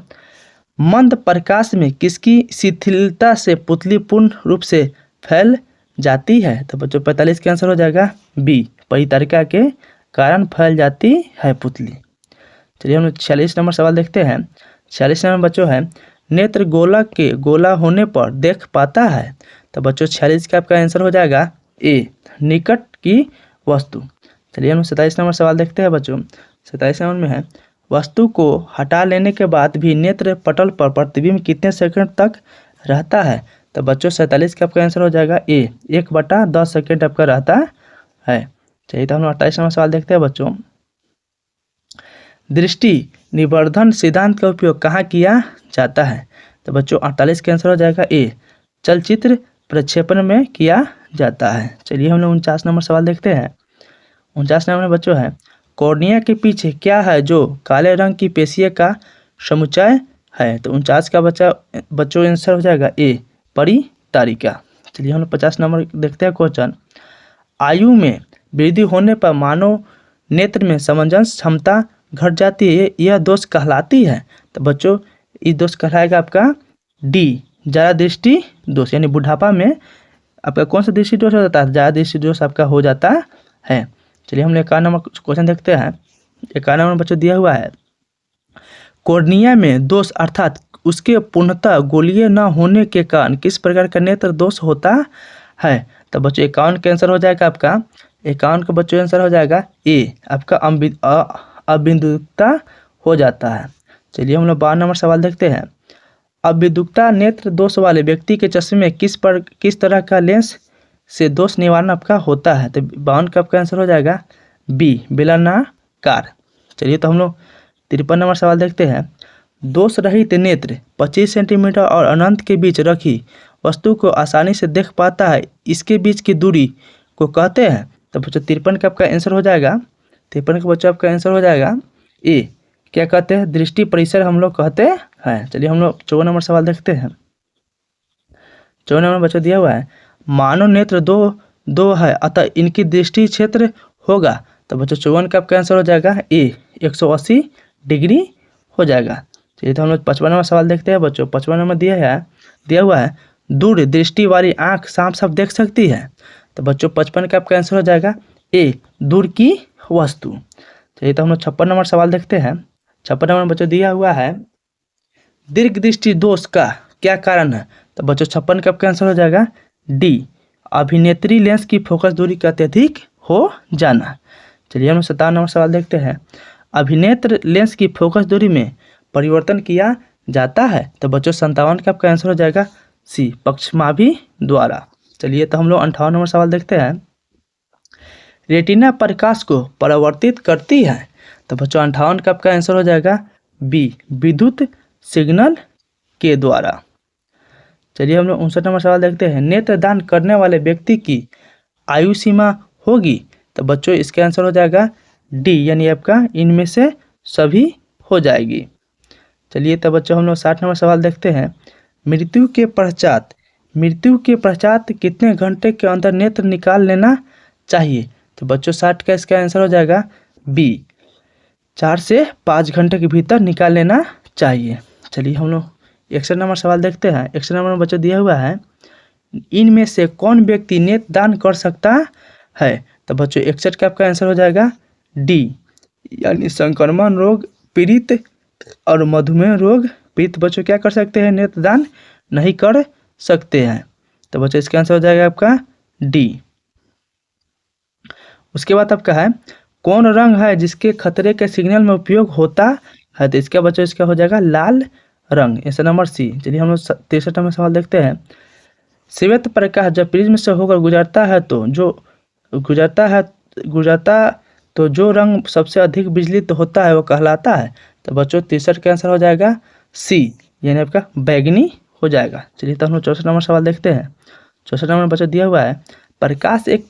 मंद प्रकाश में किसकी शिथिलता से पुतली पूर्ण रूप से फैल जाती है? तो बच्चों 45 का आंसर हो जाएगा बी, परितारिका के कारण फैल जाती है पुतली। चलिए हम लोग 46 नंबर सवाल देखते हैं। 46 नंबर बच्चों है, नेत्र गोलक के गोला होने पर देख पाता है। तो बच्चों 46 का आपका आंसर हो जाएगा ए, निकट की वस्तु। चलिए हम 27 नंबर सवाल देखते हैं बच्चों। 27 नंबर में है, वस्तु को हटा लेने के बाद भी नेत्र पटल पर प्रतिबिंब कितने सेकंड तक रहता है? तो बच्चों 47 का आपका आंसर हो जाएगा ए, 1/10 सेकंड आपका रहता है। चलिए तो हम 28 नंबर सवाल देखते हैं बच्चों। दृष्टि निवर्धन सिद्धांत का उपयोग कहाँ किया जाता है? तो बच्चों 48 का आंसर हो जाएगा ए, चलचित्र प्रक्षेपण में किया जाता है। चलिए हम लोग 49 नंबर सवाल देखते हैं। 49 नंबर में बच्चों है, कॉर्निया के पीछे क्या है जो काले रंग की पेशीय का समुच्चय है? तो 49 का बच्चों आंसर हो जाएगा ए, परितारिका। चलिए हम लोग 50 नंबर देखते हैं क्वेश्चन। आयु में वृद्धि होने पर मानव नेत्र में समंजस क्षमता घट जाती है, यह दोष कहलाती है। तो बच्चों इस दोष कहलाएगा आपका डी, ज़्यादा दृष्टि दोष, यानी बुढ़ापा में आपका कौन सा दृष्टि दोष हो जाता है? ज़्यादा दृष्टि दोष आपका हो जाता है। चलिए हम 51 नंबर क्वेश्चन देखते हैं। 51 नंबर बच्चों दिया हुआ है, कॉर्निया में दोष अर्थात उसके पूर्णतः गोलीय न होने के कारण किस प्रकार का नेत्र दोष होता है? तो बच्चों 51 का आंसर हो जाएगा आपका 51 का बच्चों आंसर हो जाएगा ए, आपका अबिंदुता हो जाता है। चलिए हम लोग 52 नंबर सवाल देखते हैं। अबिंदुता नेत्र दोष वाले व्यक्ति के चश्मे में किस तरह का लेंस से दोष निवारण आपका होता है? तो 52 का आपका आंसर हो जाएगा बी, बेलनाकार। चलिए तो हम लोग 53 नंबर सवाल देखते हैं। दोष रहित नेत्र 25 सेंटीमीटर और अनंत के बीच रखी वस्तु को आसानी से देख पाता है, इसके बीच की दूरी को कहते हैं। तो बच्चों 53 का आपका आंसर हो जाएगा, 53 का बच्चों आपका आंसर हो जाएगा ए, क्या कहते हैं? दृष्टि परिसर हम लोग कहते हैं। चलिए हम लोग 54 नंबर सवाल देखते हैं। 54 नंबर बच्चों दिया हुआ है, मानव नेत्र दो है अतः इनकी दृष्टि क्षेत्र होगा। तो बच्चों 54 का आपका आंसर हो जाएगा ए, 180 डिग्री हो जाएगा। चलिए तो हम लोग 55 नंबर सवाल देखते हैं बच्चों। 55 नंबर दिया हुआ है, दूर दृष्टि वाली आँख साफ देख सकती है। तो बच्चों 55 का आपका आंसर हो जाएगा ए, दूर की वस्तु। चलिए तो हम लोग 56 नंबर सवाल देखते हैं। 56 नंबर बच्चों दिया हुआ है, दीर्घ दृष्टि दोष का क्या कारण है? तो बच्चों 56 का आपका आंसर हो जाएगा डी, अभिनेत्री लेंस की फोकस दूरी का अत्यधिक हो जाना। चलिए हम 57 नंबर सवाल देखते हैं। अभिनेत्र लेंस की फोकस दूरी में परिवर्तन किया जाता है। तो बच्चों 57 का आपका आंसर हो जाएगा सी, पक्षमाभि द्वारा। चलिए तो हम लोग 58 नंबर सवाल देखते हैं। रेटिना प्रकाश को परावर्तित करती है। तो बच्चों 58 का आपका आंसर हो जाएगा बी, विद्युत सिग्नल के द्वारा। चलिए हम लोग 59 नंबर सवाल देखते हैं। नेत्रदान करने वाले व्यक्ति की आयु सीमा होगी। तो बच्चों इसका आंसर हो जाएगा डी, यानी आपका इनमें से सभी हो जाएगी। चलिए तो बच्चों हम लोग 60 नंबर सवाल देखते हैं। मृत्यु के पश्चात मृत्यु के पश्चात कितने घंटे के अंदर नेत्र निकाल लेना चाहिए? तो बच्चों 60 का इसका आंसर हो जाएगा बी, 4 से 5 घंटे के भीतर निकाल लेना चाहिए। चलिए हम लोग 61 नंबर सवाल देखते हैं। 61 नंबर में बच्चों दिया हुआ है, इनमें से कौन व्यक्ति नेत्र दान कर सकता है? तो बच्चों 61 का आपका आंसर हो जाएगा डी, यानी संक्रमण रोग पीड़ित और मधुमेह रोग पीड़ित बच्चों क्या कर सकते हैं? नेत्र दान नहीं कर सकते हैं। तो बच्चों इसका आंसर हो जाएगा आपका डी। उसके बाद आपका है, कौन रंग है जिसके खतरे के सिग्नल में उपयोग होता है? तो इसका बच्चों इसका हो जाएगा लाल रंग, आंसर नंबर सी। चलिए हम लोग 63 नंबर सवाल देखते हैं। श्वेत प्रकाश जब प्रिज्म से होकर गुजरता है तो जो रंग सबसे अधिक विचलित होता है वो कहलाता है? तो बच्चों 63 का आंसर हो जाएगा सी, यानी आपका बैगनी हो जाएगा। चलिए तो हम लोग 64 नंबर सवाल देखते हैं। 64 नंबर बच्चों दिया हुआ है, प्रकाश एक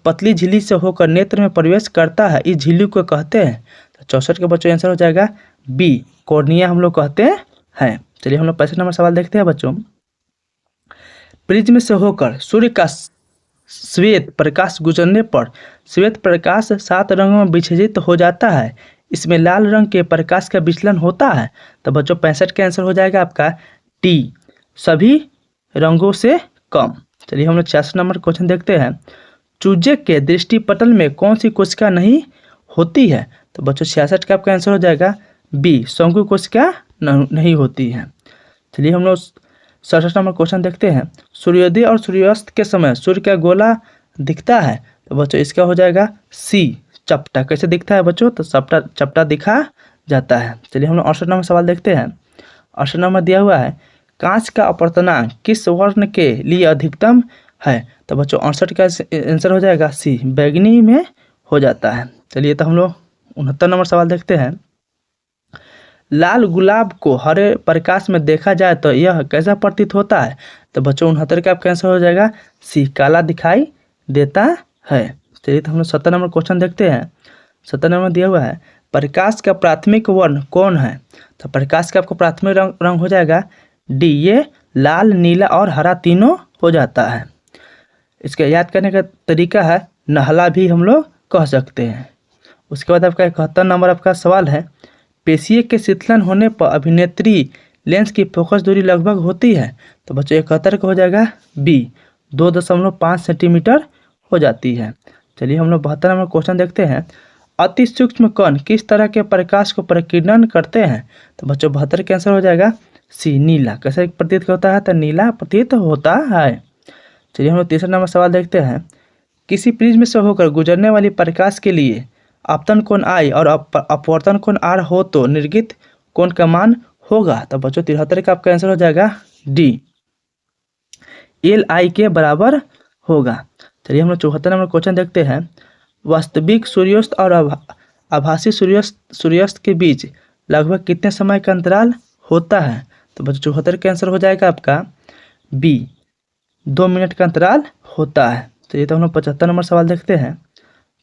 पतली झिल्ली से होकर नेत्र में प्रवेश करता है, इस झिल्ली को कहते हैं? तो 64 के बच्चों आंसर हो जाएगा बी, कॉर्निया हम लोग कहते हैं। चलिए हम लोग 65 नंबर सवाल देखते हैं बच्चों। प्रिज्म से होकर सूर्य का श्वेत प्रकाश गुजरने पर श्वेत प्रकाश 7 रंगों में विभाजित हो जाता है, इसमें लाल रंग के प्रकाश का विचलन होता है? तो बच्चों 65 का आंसर हो जाएगा आपका डी, सभी रंगों से कम। चलिए हम लोग 66 नंबर क्वेश्चन देखते हैं। चूजे के दृष्टिपटल में कौन सी कोशिका नहीं होती है? तो बच्चों 66 का आपका आंसर हो जाएगा बी, शंकु कोशिका नहीं होती है। चलिए हम लोग 67 नंबर क्वेश्चन देखते हैं। सूर्योदय और सूर्यास्त के समय सूर्य का गोला दिखता है? तो बच्चों इसका हो जाएगा सी, चपटा। कैसे दिखता है बच्चों? तो चपटा दिखा जाता है। चलिए हम लोग 68 नंबर सवाल देखते हैं। 68 नंबर दिया हुआ है, कांच का अपवर्तनांक किस वर्ण के लिए अधिकतम है? तो बच्चों 68 का आंसर हो जाएगा सी, बैगनी में हो जाता है। चलिए तो हम लोग 69 नंबर सवाल देखते हैं। लाल गुलाब को हरे प्रकाश में देखा जाए तो यह कैसा प्रतीत होता है? तो बच्चों 69 का आपका आंसर हो जाएगा सी, काला दिखाई देता है। चलिए तो हम लोग 70 नंबर क्वेश्चन देखते हैं। 70 नंबर दिया हुआ है, प्रकाश का प्राथमिक वर्ण कौन है? तो प्रकाश का आपको प्राथमिक रंग हो जाएगा डी, ये लाल, नीला और हरा तीनों हो जाता है। इसका याद करने का तरीका है, नहला भी हम लोग कह सकते हैं। उसके बाद आपका 71 नंबर आपका सवाल है, पेशिये के शीतलन होने पर अभिनेत्री लेंस की फोकस दूरी लगभग होती है? तो बच्चों 71 का हो जाएगा बी, 2.5 सेंटीमीटर हो जाती है। चलिए हम लोग 72 नंबर क्वेश्चन देखते हैं। अति सूक्ष्म कण किस तरह के प्रकाश को प्रकीर्णन करते हैं? तो बच्चों 72 का आंसर हो जाएगा सी, नीला। कैसे प्रतीत होता है? तो नीला प्रतीत होता है। चलिए हम लोग 3 नंबर सवाल देखते हैं। किसी प्रिज्म से होकर गुजरने वाली प्रकाश के लिए आपतन कोण आई और अपवर्तन कोण आर हो तो निर्गत कोण का मान होगा? तो बच्चों 73 का आपका आंसर हो जाएगा डी, एल आई के बराबर होगा। चलिए हम लोग 74 नंबर क्वेश्चन देखते हैं। वास्तविक सूर्यास्त और आभासी सूर्यास्त के बीच लगभग कितने समय का अंतराल होता है? तो बच्चों 74 का आंसर हो जाएगा आपका बी, 2 मिनट का अंतराल होता है। तो ये तो हम लोग 75 नंबर सवाल देखते हैं।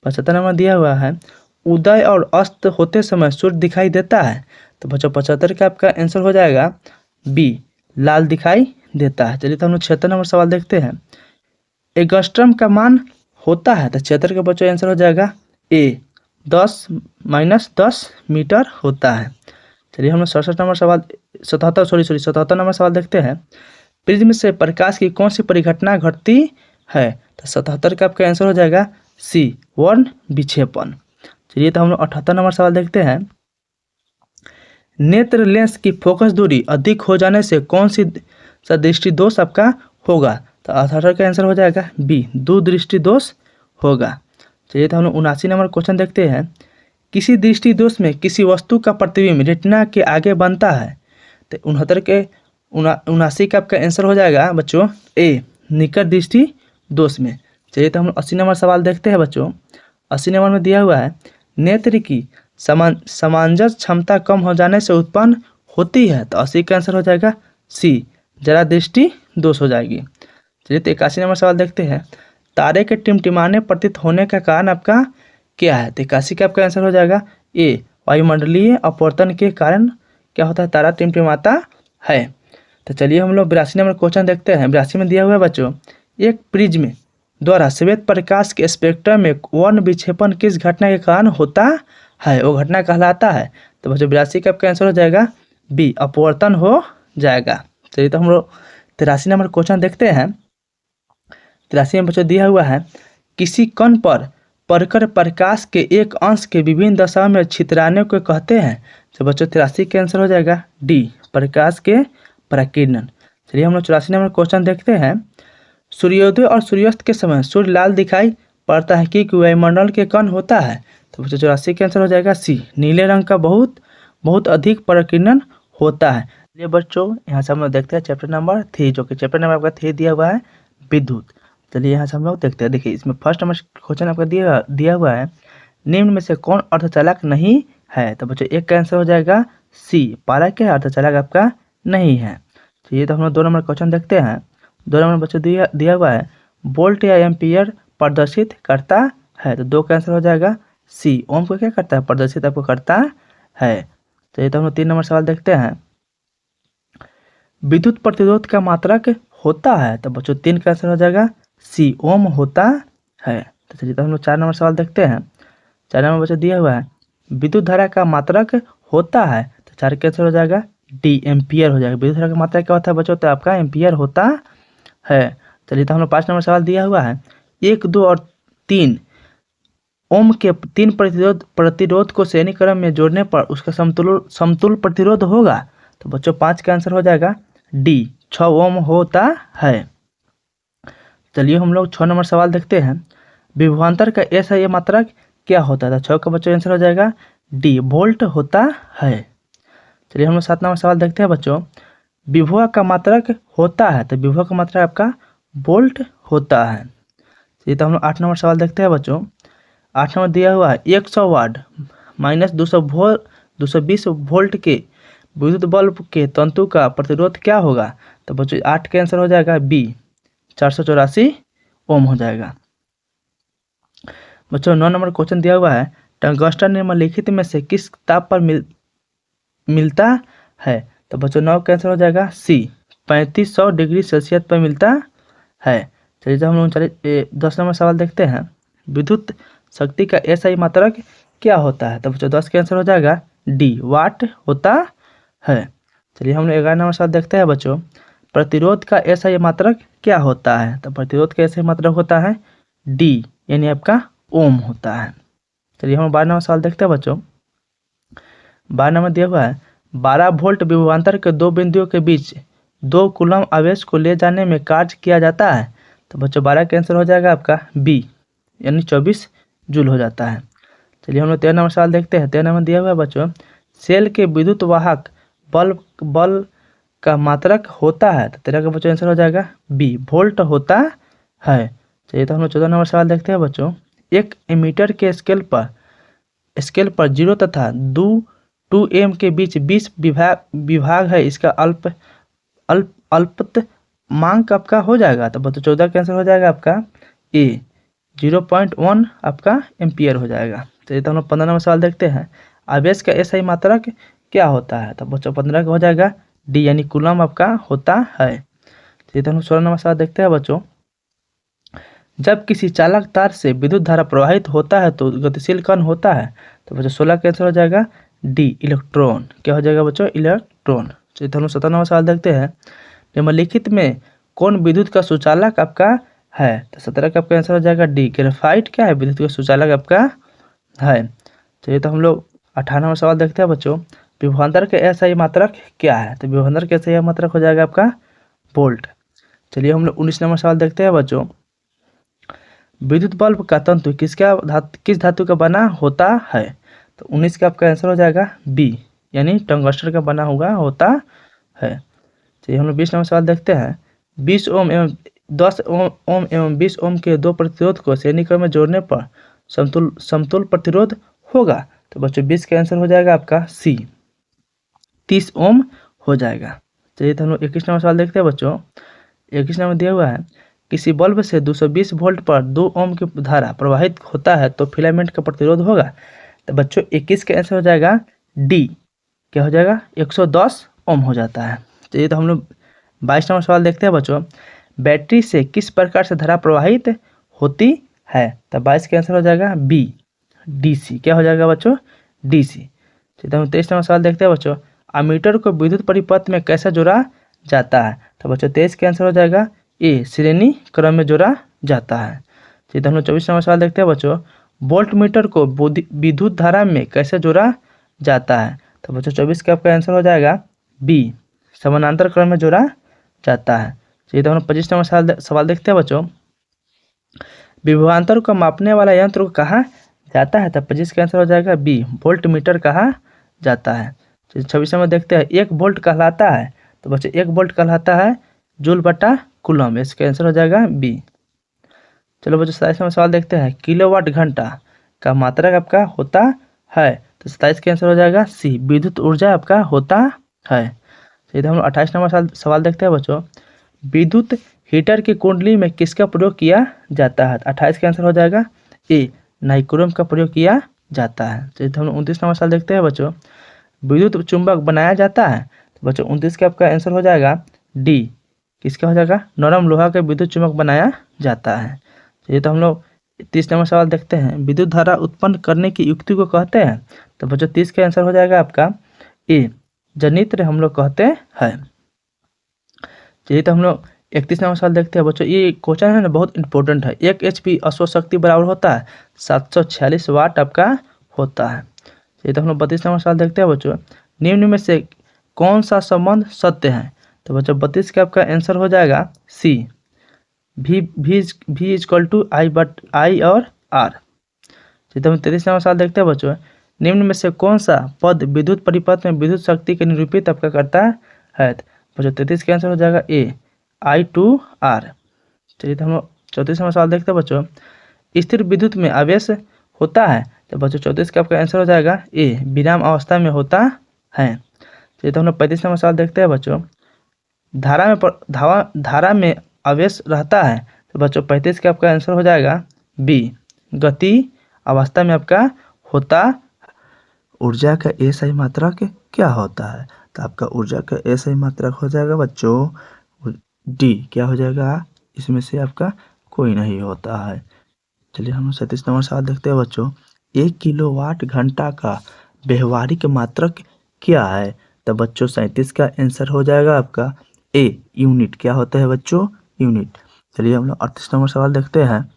75 नंबर दिया हुआ है, उदय और अस्त होते समय सूर्य दिखाई देता है? तो बच्चों 75 का आपका आंसर हो जाएगा बी, लाल दिखाई देता है। चलिए तो हम लोग 76 नंबर सवाल देखते हैं। एंगस्ट्रम का मान होता है? तो 76 का बच्चों आंसर हो जाएगा ए, 10 - 10 मीटर होता है। चलिए हम लोग 77 नंबर सवाल 77 नंबर सवाल देखते हैं। प्रिज्म से प्रकाश की कौन सी परिघटना घटती है? तो 77 का आपका आंसर हो जाएगा सी, वर्ण विक्षेपण। चलिए तो हम लोग 78 नंबर सवाल देखते हैं। नेत्र लेंस की फोकस दूरी अधिक हो जाने से कौन सी दृष्टि दोष आपका होगा? तो 78 का आंसर हो जाएगा बी, दूरदृष्टि दोष होगा। चलिए तो हम लोग 79 नंबर क्वेश्चन देखते हैं। किसी दृष्टि दोष में किसी वस्तु का प्रतिबिंब रेटिना के आगे बनता है? तो 79 का आपका आंसर हो जाएगा बच्चों ए, निकट दृष्टि दोष में। चलिए तो हम लोग 80 नंबर सवाल देखते हैं बच्चों। 80 नंबर में दिया हुआ है, नेत्र की समांजस क्षमता कम हो जाने से उत्पन्न होती है? तो 80 का आंसर हो जाएगा सी, जरा दृष्टि दोष हो जाएगी। चलिए तो 81 नंबर सवाल देखते हैं। तारे के टिमटिमाने प्रतीत होने का कारण आपका क्या है? तो 81 का आपका आंसर हो जाएगा ए, वायुमंडलीय अपवर्तन के कारण क्या होता है? तारा टिमटिमाता है। तो चलिए हम लोग 82 नंबर क्वेश्चन देखते हैं। 82 में दिया हुआ है बच्चों, एक प्रिज्म द्वारा श्वेत प्रकाश के स्पेक्ट्रम में वर्ण विक्षेपण किस घटना के कारण होता है, वो घटना कहलाता है। तो बच्चों 82 का आपका आंसर हो जाएगा बी, अपवर्तन हो जाएगा। चलिए तो हम लोग 83 नंबर क्वेश्चन देखते हैं। 83 में बच्चों दिया हुआ है, किसी कण पर पड़कर प्रकाश के एक अंश के विभिन्न दशाओं में छितराने को कहते हैं। तो बच्चों 83 का आंसर हो जाएगा डी, प्रकाश के प्रकीर्णन। चलिए हम लोग 84 नंबर क्वेश्चन देखते हैं। सूर्योदय और सूर्यास्त के समय सूर्य लाल दिखाई पड़ता है कि वायुमंडल के कण होता है। तो बच्चों 84 का आंसर हो जाएगा सी, नीले रंग का बहुत अधिक प्रकीर्णन होता है। चलिए बच्चों यहाँ से हम लोग देखते हैं चैप्टर नंबर 3, जो कि चैप्टर नंबर आपका 3 दिया हुआ है विद्युत। चलिए यहाँ से हम लोग देखते हैं। देखिए इसमें फर्स्ट नंबर क्वेश्चन आपका दिया हुआ है, निम्न में से कौन अर्धचालक नहीं है। तो बच्चों एक का आंसर हो जाएगा सी, पारा के अर्धचालक आपका नहीं है। तो ये तो हम लोग 2 नंबर क्वेश्चन देखते हैं। 2 नंबर बच्चों दिया हुआ है, वोल्ट या एम्पियर प्रदर्शित करता है। तो 2 का आंसर हो जाएगा सी, ओम को क्या करता है, प्रदर्शित आपको करता है। तो ये तो हम लोग 3 नंबर सवाल देखते हैं, विद्युत प्रतिरोध का मात्रक होता है। तो बच्चों 3 का आंसर हो जाएगा सी, ओम होता है। तो चलिए तो हम लोग 4 नंबर सवाल देखते हैं। 4 नंबर बच्चों दिया हुआ है, विद्युत धारा का मात्रक होता है। तो 4 का आंसर हो जाएगा डी, एम्पियर हो जाएगा। विद्युत धारा का मात्रक क्या होता है बच्चों, तो आपका एम्पियर होता है। चलिए तो हम लोग 5 नंबर सवाल दिया हुआ है, 1, 2 और 3 ओम के 3 प्रतिरोध को श्रेणी क्रम में जोड़ने पर उसका समतुल प्रतिरोध होगा। तो बच्चों 5 का आंसर हो जाएगा डी, 6 ओम होता है। चलिए हम लोग 6 नंबर सवाल देखते हैं, विभवांतर का SI मात्रक क्या होता है। 6 का बच्चों आंसर हो जाएगा डी, वोल्ट होता है। चलिए हम लोग 7 नंबर सवाल देखते हैं बच्चों, विभव का मात्रक होता है। तो विभव का मात्रक आपका वोल्ट होता है। चलिए तो हम लोग 8 नंबर सवाल देखते हैं बच्चों। 8 नंबर दिया हुआ है, 100 वाट माइनस 220 वोल्ट के विद्युत बल्ब के तंतु का प्रतिरोध क्या होगा। तो बच्चों 8 का आंसर हो जाएगा बी, 484 ओम हो जाएगा। बच्चों 9 नंबर क्वेश्चन दिया हुआ है, टंगस्टन निम्नलिखित में से किस ताप पर मिलता है। तो बच्चों 9 का आंसर हो जाएगा सी, 3500 डिग्री सेल्सियस पर मिलता है। चलिए तो हम लोग 10 नंबर सवाल देखते हैं, विद्युत शक्ति का SI मात्रक क्या होता है। तो बच्चों 10 का आंसर हो जाएगा डी, वाट होता है। चलिए हम लोग 11 नंबर सवाल देखते हैं बच्चों, प्रतिरोध का SI मात्रक क्या होता है। तो प्रतिरोध का SI मात्रक होता है डी, यानी आपका ओम होता है। चलिए हम 12 नंबर सवाल देखते हैं बच्चों। 12 नंबर दिया हुआ है, 12 वोल्ट विभवांतर के 2 बिंदुओं के बीच 2 कूलम आवेश को ले जाने में कार्य किया जाता है। तो बच्चों 12 का आंसर हो जाएगा आपका बी, यानी 24 जूल हो जाता है। चलिए हम लोग 13 नंबर सवाल देखते हैं। 13 नंबर दिया हुआ है बच्चों, सेल के विद्युत वाहक बल का मात्रक होता है। तो 13 का बच्चों आंसर हो जाएगा बी, वोल्ट होता है। चलिए तो हम लोग 14 नंबर सवाल देखते हैं बच्चों, एक एमीटर के स्केल पर 0 तथा 2 एम के बीच 20 विभाग है, इसका अल्पतमांक आपका हो जाएगा। तो बच्चों 14 का आंसर हो जाएगा आपका ए, 0.1 आपका एम्पियर हो जाएगा। चलिए तो हम लोग 15 नंबर सवाल देखते हैं, आवेश का SI मात्रक क्या होता है। तो बच्चों 15 का हो जाएगा डी, यानी कूलम आपका होता है। चलिए तो हम लोग 16 नंबर सवाल देखते हैं बच्चों, जब किसी चालक तार से विद्युत धारा प्रवाहित होता है तो गतिशील कण होता है। तो बच्चों 16 का आंसर हो जाएगा डी, इलेक्ट्रॉन। क्या हो जाएगा बच्चों, इलेक्ट्रॉन। चलिए तो हम लोग 17 नंबर सवाल देखते हैं, निम्नलिखित में कौन विद्युत का सुचालक आपका है। तो 17 का आपका आंसर हो जाएगा डी, ग्रेफाइट क्या है, विद्युत का सुचालक आपका है। चलिए तो हम लोग 18 नंबर सवाल देखते हैं बच्चों, विभवांतर के SI मात्रक क्या है। तो विभवांतर के SI मात्रक हो जाएगा आपका वोल्ट। चलिए हम लोग 19 नंबर सवाल देखते हैं बच्चों, विद्युत बल्ब का तंतु किस धातु का बना होता है। तो 19 का आपका आंसर हो जाएगा बी, यानी टंगस्टन का बना हुआ होता है। चलिए हम लोग 20 नंबर सवाल देखते हैं, 20 ओम एवं 10 ओम एवं 20 ओम के 2 प्रतिरोध को श्रेणी क्रम में जोड़ने पर समतुल प्रतिरोध होगा। तो बच्चों 20 का आंसर हो जाएगा आपका सी, 30 ओम हो जाएगा। चलिए तो हम लोग 21 नंबर सवाल देखते हैं बच्चों। 21 नंबर दिया हुआ है, किसी बल्ब से 220 वोल्ट पर 2 ओम की धारा प्रवाहित होता है तो फिलामेंट का प्रतिरोध होगा। तो बच्चों 21 का आंसर हो जाएगा डी, क्या हो जाएगा, 110 ओम हो जाता है। चलिए तो हम लोग 22 नंबर सवाल देखते हैं बच्चों, बैटरी से किस प्रकार से धारा प्रवाहित होती है? तो 22 का आंसर हो जाएगा बी, डीसी। क्या हो जाएगा बच्चों? डीसी। चलिए हम 23 नंबर सवाल देखते हैं बच्चों, अमीटर को विद्युत परिपथ में कैसे जोड़ा जाता है? तो बच्चों 23 का आंसर हो जाएगा ए, श्रेणी क्रम में जोड़ा जाता है। चलिए तो हम लोग 24 नंबर सवाल देखते हैं बच्चों, वोल्ट मीटर को विद्युत धारा में कैसे जोड़ा जाता है? तो बच्चों 24 का आपका आंसर हो जाएगा बी, समानांतर क्रम में जोड़ा जाता है। चलिए तो हम लोग 25 नंबर सवाल देखते हैं बच्चों, विभवांतर को मापने वाला यंत्र को कहा जाता है? तो 25 का आंसर हो जाएगा बी, वोल्ट मीटर कहा जाता है। 26 नंबर देखते हैं, एक वोल्ट कहलाता है? तो बच्चों 1 वोल्ट कहलाता है जूल बटा कूलम। इसका आंसर हो जाएगा बी। चलो बच्चों 27 नंबर सवाल देखते हैं, किलोवाट घंटा का मात्रक आपका होता है? तो 27 का आंसर हो जाएगा सी, विद्युत ऊर्जा आपका होता है। चलिए तो हम 28 नंबर सवाल देखते हैं बच्चों, विद्युत हीटर की कुंडली में किसका प्रयोग किया जाता है? 28 का आंसर हो जाएगा ए, नाइक्रोम का प्रयोग किया जाता है। चलिए तो हम 29 नंबर सवाल देखते हैं बच्चों, विद्युत चुंबक बनाया जाता है? तो बच्चों 29 का आपका आंसर हो जाएगा डी, किसका हो जाएगा? नरम लोहा का विद्युत चुंबक बनाया जाता है। चलिए तो हम लोग 30 नंबर सवाल देखते हैं, विद्युत धारा उत्पन्न करने की युक्ति को कहते हैं? तो बच्चों 30 का आंसर हो जाएगा आपका ए, जनित्र हम लोग कहते हैं। चलिए तो हम लोग 31 नंबर सवाल देखते हैं बच्चों, ये क्वेश्चन है ना बहुत इंपॉर्टेंट है। 1 HP अश्व शक्ति बराबर होता है 746 वाट आपका होता है। चलिए तो हम लोग 32 नंबर सवाल देखते हैं बच्चों, निम्न में से कौन सा संबंध सत्य है? तो बच्चों 32 का आपका आंसर हो जाएगा सी, भी इक्वल टू आई और आर। चलिए तो हम 33 नंबर सवाल देखते हैं बच्चों, निम्न में से कौन सा पद विद्युत परिपथ में विद्युत शक्ति के निरूपित आपका करता है? बच्चों 33 का आंसर हो जाएगा ए, I/R। चलिए तो हम लोग 34 नंबर सवाल देखते हैं बच्चों, स्थिर विद्युत में आवेश होता है? तो बच्चों 34 का आपका आंसर हो जाएगा ए, विराम अवस्था में होता है। चलिए तो हम लोग 35 नंबर सवाल देखते हैं बच्चों, धारा में आवेश रहता है? तो बच्चों 35 का आपका आंसर हो जाएगा बी, गति अवस्था में आपका होता। ऊर्जा का SI मात्रक क्या होता है? तो आपका ऊर्जा का SI मात्रक हो जाएगा बच्चों डी, क्या हो जाएगा? इसमें से आपका कोई नहीं होता है। चलिए हम 37 नंबर सवाल देखते हैं बच्चों, 1 किलोवाट घंटा का व्यवहारिक मात्रक क्या है? तो बच्चों 37 का आंसर हो जाएगा आपका ए, यूनिट। क्या होता है बच्चों? यूनिट। चलिए हम लोग 38 नंबर सवाल देखते हैं,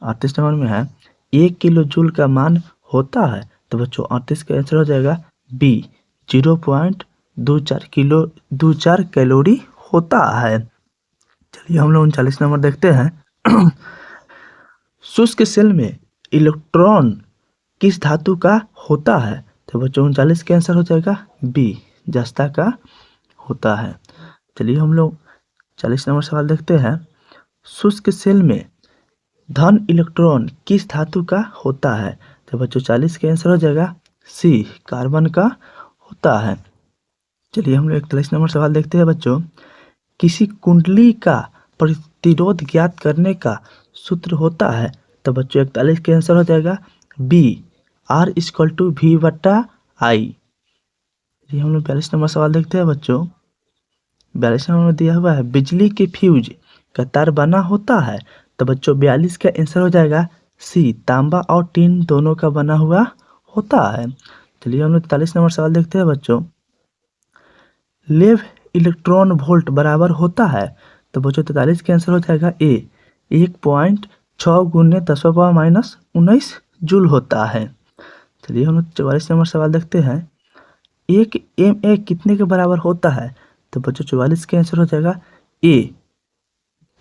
38 नंबर में है 1 किलो जूल का मान होता है? तो बच्चों 38 का आंसर हो जाएगा बी, 0.24 कैलोरी होता है। चलिए हम लोग 39 नंबर देखते हैं शुष्क सेल में इलेक्ट्रॉन किस धातु का होता है? तो बच्चों 39 का आंसर हो जाएगा बी, जस्ता का होता है। चलिए हम लोग 40 नंबर सवाल देखते हैं, शुष्क सेल में धन इलेक्ट्रॉन किस धातु का होता है? तो बच्चों 40 का आंसर हो जाएगा सी, कार्बन का होता है। चलिए हम लोग 41 नंबर सवाल देखते हैं बच्चों, किसी कुंडली का प्रतिरोध ज्ञात करने का सूत्र होता है? तो बच्चों 41 का आंसर हो जाएगा बी, R=V/I। ये हम लोग 42 नंबर सवाल देखते हैं बच्चों, 42 नंबर में दिया हुआ है बिजली के फ्यूज का तार बना होता है? तो बच्चों 42 का आंसर हो जाएगा सी, तांबा और टीन दोनों का बना हुआ होता है। चलिए हम लोग 43 नंबर सवाल देखते हैं बच्चों, लेव इलेक्ट्रॉन वोल्ट बराबर होता है? तो बच्चों 43 का आंसर हो जाएगा ए, 1.6 × 10⁻⁻19 जूल होता है। चलिए हम लोग 44 नंबर सवाल देखते हैं, 1 MA कितने के बराबर होता है? तो बच्चों 44 का आंसर हो जाएगा ए,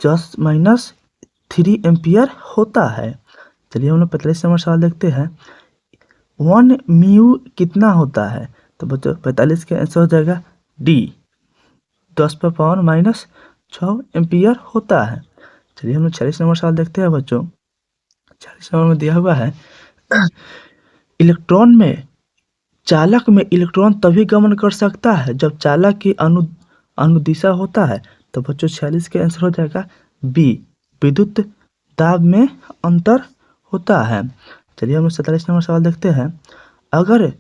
10⁻³ एम्पियर होता है। चलिए हम लोग 45 नंबर सवाल देखते हैं, 1 म्यू कितना होता है? तो बच्चों 45 का आंसर हो जाएगा डी, 10⁻⁻6 एम्पियर होता है। चलिए हम लोग 46 नंबर सवाल देखते हैं बच्चों, 46 नंबर में दिया हुआ है इलेक्ट्रॉन में चालक में इलेक्ट्रॉन तभी गमन कर सकता है जब चालक की अनुदिशा होता है? तो बच्चों 46 का आंसर हो जाएगा बी, विद्युत दाब में अंतर होता है। चलिए हम 47 नंबर सवाल देखते हैं, अगर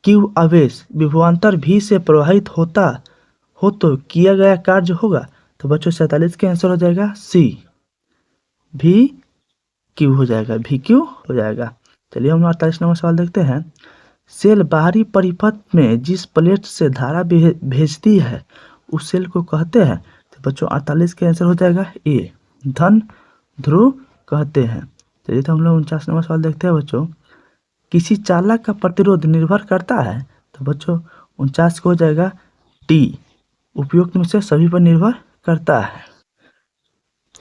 Q आवेश विभवांतर V से प्रवाहित हो तो किया गया कार्य होगा। तो बच्चों 47 का आंसर हो जाएगा सी, भी क्यू हो जाएगा, भी क्यू हो जाएगा। चलिए हम 48 नंबर सवाल देखते हैं। सेल बाहरी परिपथ में जिस प्लेट से धारा भेजती है उस सेल को कहते हैं। तो बच्चों 48 का आंसर हो जाएगा ए, धन ध्रुव कहते हैं। चलिए तो हम लोग 49 नंबर सवाल देखते हैं बच्चों। किसी चालक का प्रतिरोध निर्भर करता है। तो बच्चों 49 को हो जाएगा डी, उपयुक्त में से सभी पर निर्भर करता है।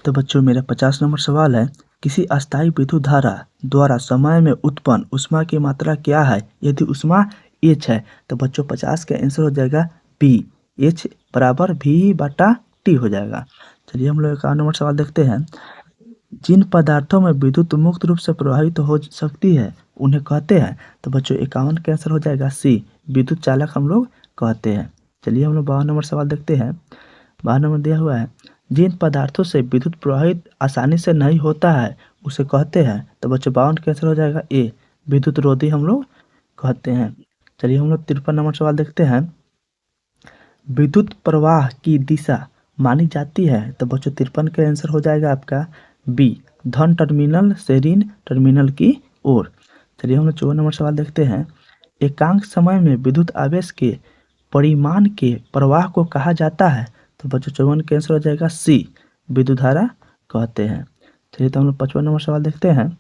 तो बच्चों मेरा 50 नंबर सवाल है। किसी अस्थायी विद्युत धारा द्वारा समय में उत्पन्न ऊष्मा की मात्रा क्या है यदि ऊष्मा एच है। तो बच्चों 50 का आंसर हो जाएगा बी, एच बराबर वी बटा टी हो जाएगा। चलिए हम लोग 51 नंबर सवाल देखते हैं। जिन पदार्थों में विद्युत मुक्त रूप से प्रवाहित हो सकती है उन्हें कहते हैं। तो बच्चों 51 का आंसर हो जाएगा सी, विद्युत चालक हम लोग कहते हैं। चलिए हम लोग 52 नंबर सवाल देखते हैं। 52 नंबर दिया हुआ है। जिन पदार्थों से विद्युत प्रवाहित आसानी से नहीं होता है उसे कहते हैं। तो बच्चों 52 का आंसर हो जाएगा ए, विद्युत रोधी हम लोग कहते हैं। चलिए हम लोग 53 नंबर सवाल देखते हैं। विद्युत प्रवाह की दिशा मानी जाती है। तो बच्चों 53 का आंसर हो जाएगा आपका बी, धन टर्मिनल से ऋण टर्मिनल की ओर। चलिए हम लोग 54 नंबर सवाल देखते हैं। एकांक समय में विद्युत आवेश के परिमाण के प्रवाह को कहा जाता है। तो बच्चों 54 का आंसर हो जाएगा सी, विद्युत धारा कहते हैं। चलिए तो हम लोग 55 नंबर सवाल देखते हैं।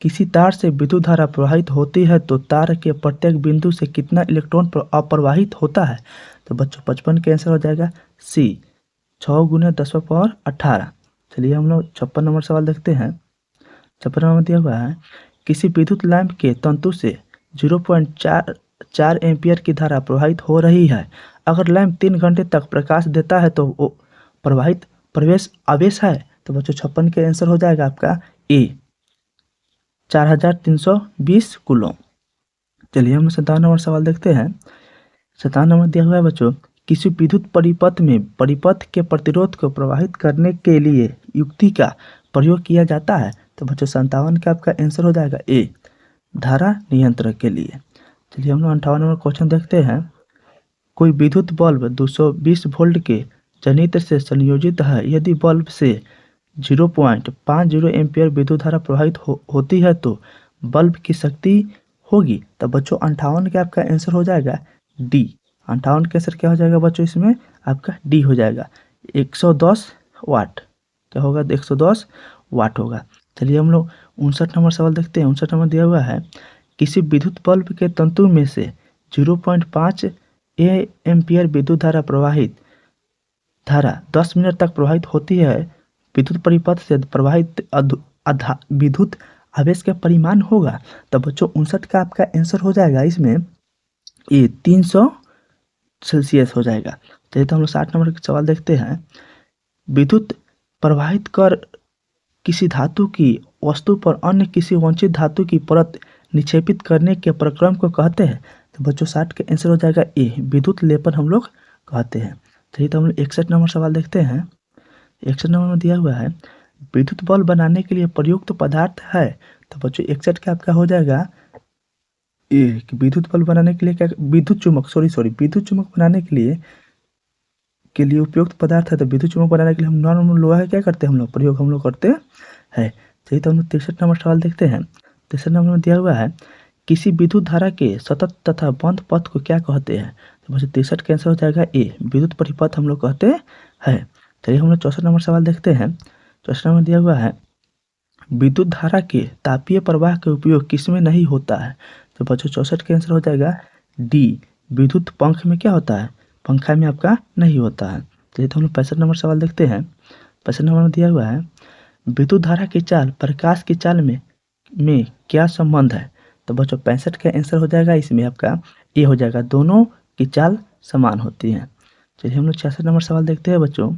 किसी तार से विद्युत धारा प्रवाहित होती है तो तार के प्रत्येक बिंदु से कितना इलेक्ट्रॉन अप्रवाहित होता है। तो बच्चों 55 का आंसर हो जाएगा सी, 6 गुने 10⁻18। चलिए हम लोग 56 नंबर सवाल देखते हैं। 56 नंबर दिया हुआ है। किसी विद्युत लैंप के तंतु से 0.4 एम्पियर की धारा प्रवाहित हो रही है। अगर लैंप 3 घंटे तक प्रकाश देता है तो वो प्रवाहित प्रवेश आवेश है। तो बच्चों 56 का आंसर हो जाएगा आपका ए, 4320 कूलम। चलिए हम 57 नंबर सवाल देखते हैं। 57 नंबर दिया हुआ है बच्चों। किसी विद्युत परिपथ में परिपथ के प्रतिरोध को प्रवाहित करने के लिए युक्ति का प्रयोग किया जाता है। तो बच्चों 57 का आपका आंसर हो जाएगा ए, धारा नियंत्रण के लिए। चलिए हम लोग 58 नंबर क्वेश्चन देखते हैं। कोई विद्युत बल्ब 220 वोल्ट के जनित्र से संयोजित है। यदि बल्ब से 0.50 एम्पियर विद्युत धारा प्रवाहित होती है तो बल्ब की शक्ति होगी। तब बच्चों 58 का आपका आंसर हो जाएगा डी, 58 का आंसर क्या हो जाएगा बच्चों इसमें आपका डी हो जाएगा, 110 वाट। क्या होगा 110 वाट होगा। चलिए हम लोग 59 नंबर सवाल देखते हैं। 59 नंबर दिया हुआ है। किसी विद्युत बल्ब के तंतु में से 0.5 एम्पियर विद्युत धारा प्रवाहित धारा 10 मिनट तक प्रवाहित होती है। विद्युत परिपथ से प्रवाहित विद्युत आवेश का परिमाण होगा। तब बच्चों 59 का आपका आंसर हो जाएगा इसमें ये 300 सेल्सियस हो जाएगा। चलिए तो हम लोग 60 नंबर का सवाल देखते हैं। विद्युत प्रवाहित कर किसी धातु की वस्तु पर अन्य किसी वंचित धातु की परत निक्षेपित करने के प्रक्रम को कहते हैं। तो बच्चों 60 का आंसर हो जाएगा ए, विद्युत लेपन हम लोग कहते हैं। चलिए तो हम लोग 61 नंबर सवाल देखते हैं। 61 नंबर में दिया हुआ है। विद्युत बल्ब बनाने के लिए प्रयुक्त पदार्थ है। तो बच्चों 61 का आपका हो जाएगा ए, विद्युत बल्ब बनाने के लिए क्या, विद्युत चुम्बक विद्युत चुम्बक बनाने के लिए उपयुक्त पदार्थ है। तो विद्युत चुम्बक बनाने के लिए हम नॉर्मल लोहा का क्या करते हैं हम लोग प्रयोग हम लोग करते हैं। चलिए तो हम लोग 63 नंबर सवाल देखते हैं। 63 नंबर में दिया हुआ है। किसी विद्युत धारा के सतत तथा बंद पथ को क्या कहते हैं। तो बच्चों 63 का आंसर हो जाएगा ए, विद्युत परिपथ हम लोग कहते हैं। चलिए हम लोग 64 नंबर सवाल देखते हैं। 64 नंबर दिया हुआ है। विद्युत धारा के तापीय प्रवाह का उपयोग किसमें नहीं होता है। तो बच्चों 64 का आंसर हो जाएगा डी, विद्युत पंख में क्या होता है, पंखा में आपका नहीं होता है। चलिए तो हम लोग 65 नंबर सवाल देखते हैं। 65 नंबर में दिया हुआ है। विद्युत धारा की चाल प्रकाश की चाल में क्या संबंध है। तो बच्चों 65 का आंसर हो जाएगा इसमें आपका ए हो जाएगा, दोनों की चाल समान होती है। चलिए हम लोग 66 नंबर सवाल देखते हैं बच्चों।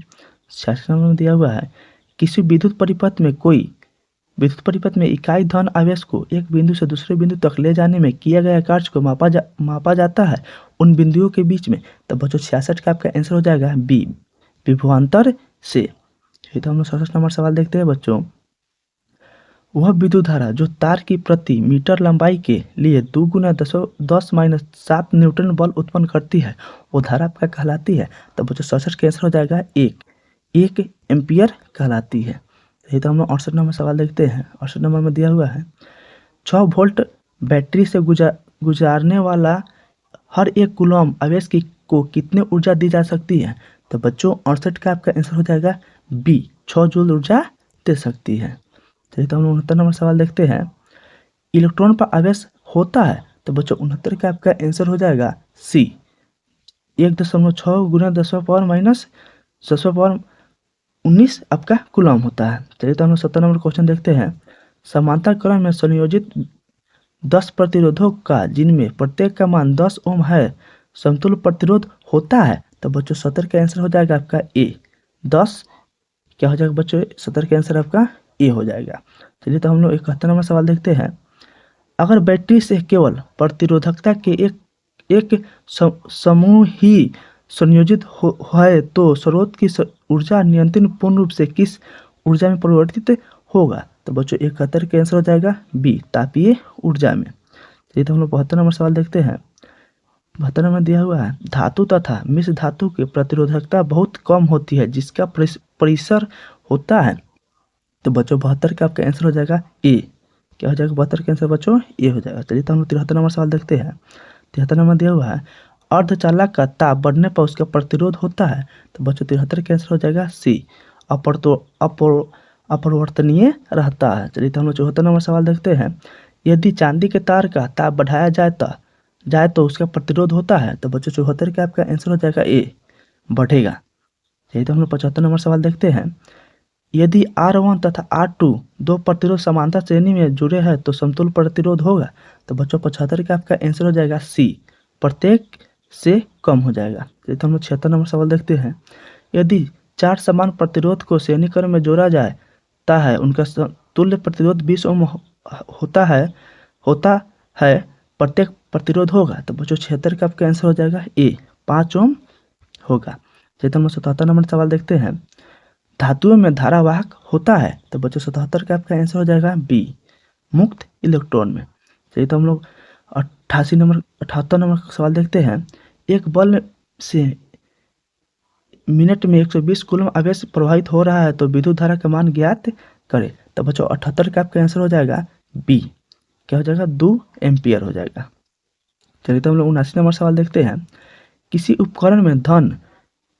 66 नंबर में दिया हुआ है। किसी विद्युत परिपथ में इकाई धन आवेश को एक बिंदु से दूसरे बिंदु तक ले जाने में किया गया कार्य को मापा जाता है उन बिंदुओं के बीच में। तो बच्चों 66 का आपका आंसर हो जाएगा बी, विभवांतर से। तो हम लोग 67 नंबर सवाल देखते हैं बच्चों। वह विद्युत धारा जो तार की प्रति मीटर लंबाई के लिए 2 गुना 10-7 न्यूटन बल उत्पन्न करती है, वो धारा आपका कहलाती है। तो बच्चों 67 का आंसर हो जाएगा 1 एम्पियर कहलाती है। यही तो हम लोग 68 नंबर सवाल देखते हैं। 68 नंबर में दिया हुआ है 6 वोल्ट बैटरी से गुजारने वाला हर एक कूलम आवेश को कितने ऊर्जा दी जा सकती है। तो बच्चों 68 का आपका आंसर हो जाएगा बी, 6 जूल ऊर्जा दे सकती है। चलिए तो हम 69 नंबर सवाल देखते हैं। इलेक्ट्रॉन पर आवेश होता है। तो बच्चों 69 का आपका आंसर हो जाएगा सी, 1.6 गुना 10⁻19 आपका कूलम होता है। चलिए तो हम 70 नंबर क्वेश्चन देखते हैं। समांतर क्रम में संयोजित 10 प्रतिरोधों का जिनमें प्रत्येक का मान 10 ओम है समतुल्य प्रतिरोध होता है। तो बच्चों 70 का आंसर हो जाएगा आपका ए, 10 क्या हो जाएगा बच्चों, 70 का आंसर आपका ए हो जाएगा। चलिए तो हम लोग 71 नंबर सवाल देखते हैं। अगर बैटरी से केवल प्रतिरोधकता के एक समूह ही संयोजित है तो स्रोत की ऊर्जा नियंत्रण पूर्ण रूप से किस ऊर्जा में परिवर्तित होगा। तो बच्चों 71 का आंसर हो जाएगा बी, तापीय ऊर्जा में। चलिए तो हम लोग 72 नंबर सवाल देखते हैं। 72 नंबर दिया हुआ है धातु तथा मिश्र धातु की प्रतिरोधकता बहुत कम होती है जिसका परिसर होता है। तो बच्चों 72 का आपका आंसर हो जाएगा ए, क्या हो जाएगा 72 का आंसर बच्चों ए हो जाएगा। चलिए तो हम लोग 73 नंबर सवाल देखते हैं। 73 नंबर दिया हुआ है अर्धचालक का ताप बढ़ने पर उसका प्रतिरोध होता है। तो बच्चों 73 का आंसर हो जाएगा सी, अपरिवर्तनीय रहता है। चलिए तो हम लोग 74 नंबर सवाल देखते हैं। यदि चांदी के तार का ताप बढ़ाया जाए तो उसका प्रतिरोध होता है। तो बच्चों 74 का आपका आंसर हो जाएगा ए, बढ़ेगा। चलिए तो हम लोग 75 नंबर सवाल देखते हैं। यदि R1 तथा R2 दो प्रतिरोध समांतर श्रेणी में जुड़े हैं तो समतुल्य प्रतिरोध होगा। तो बच्चों 75 का आपका आंसर हो जाएगा सी, प्रत्येक से कम हो जाएगा। तो हम लोग 76 नंबर सवाल देखते हैं। यदि 4 समान प्रतिरोध को श्रेणी क्रम में जोड़ा जाता है उनका तुल्य प्रतिरोध 20 ओम होता है प्रत्येक प्रतिरोध होगा। तो बच्चों 76 का आपका आंसर हो जाएगा ए, 5 ओम होगा। चलिए हम 77 नंबर सवाल देखते हैं। धातुओं में धारावाहक होता है। तो बच्चों 77 का आपका आंसर हो जाएगा बी, मुक्त इलेक्ट्रॉन में। चलिए तो हम लोग 78 नंबर सवाल देखते हैं। एक बल्ब से मिनट में 120 कूलम आवेश प्रवाहित हो रहा है तो विद्युत धारा का मान ज्ञात करें। तो बच्चों 78 का आपका आंसर हो जाएगा बी, क्या हो जाएगा 2 एम्पियर हो जाएगा। चलिए तो हम लोग 79 नंबर सवाल देखते हैं। किसी उपकरण में धन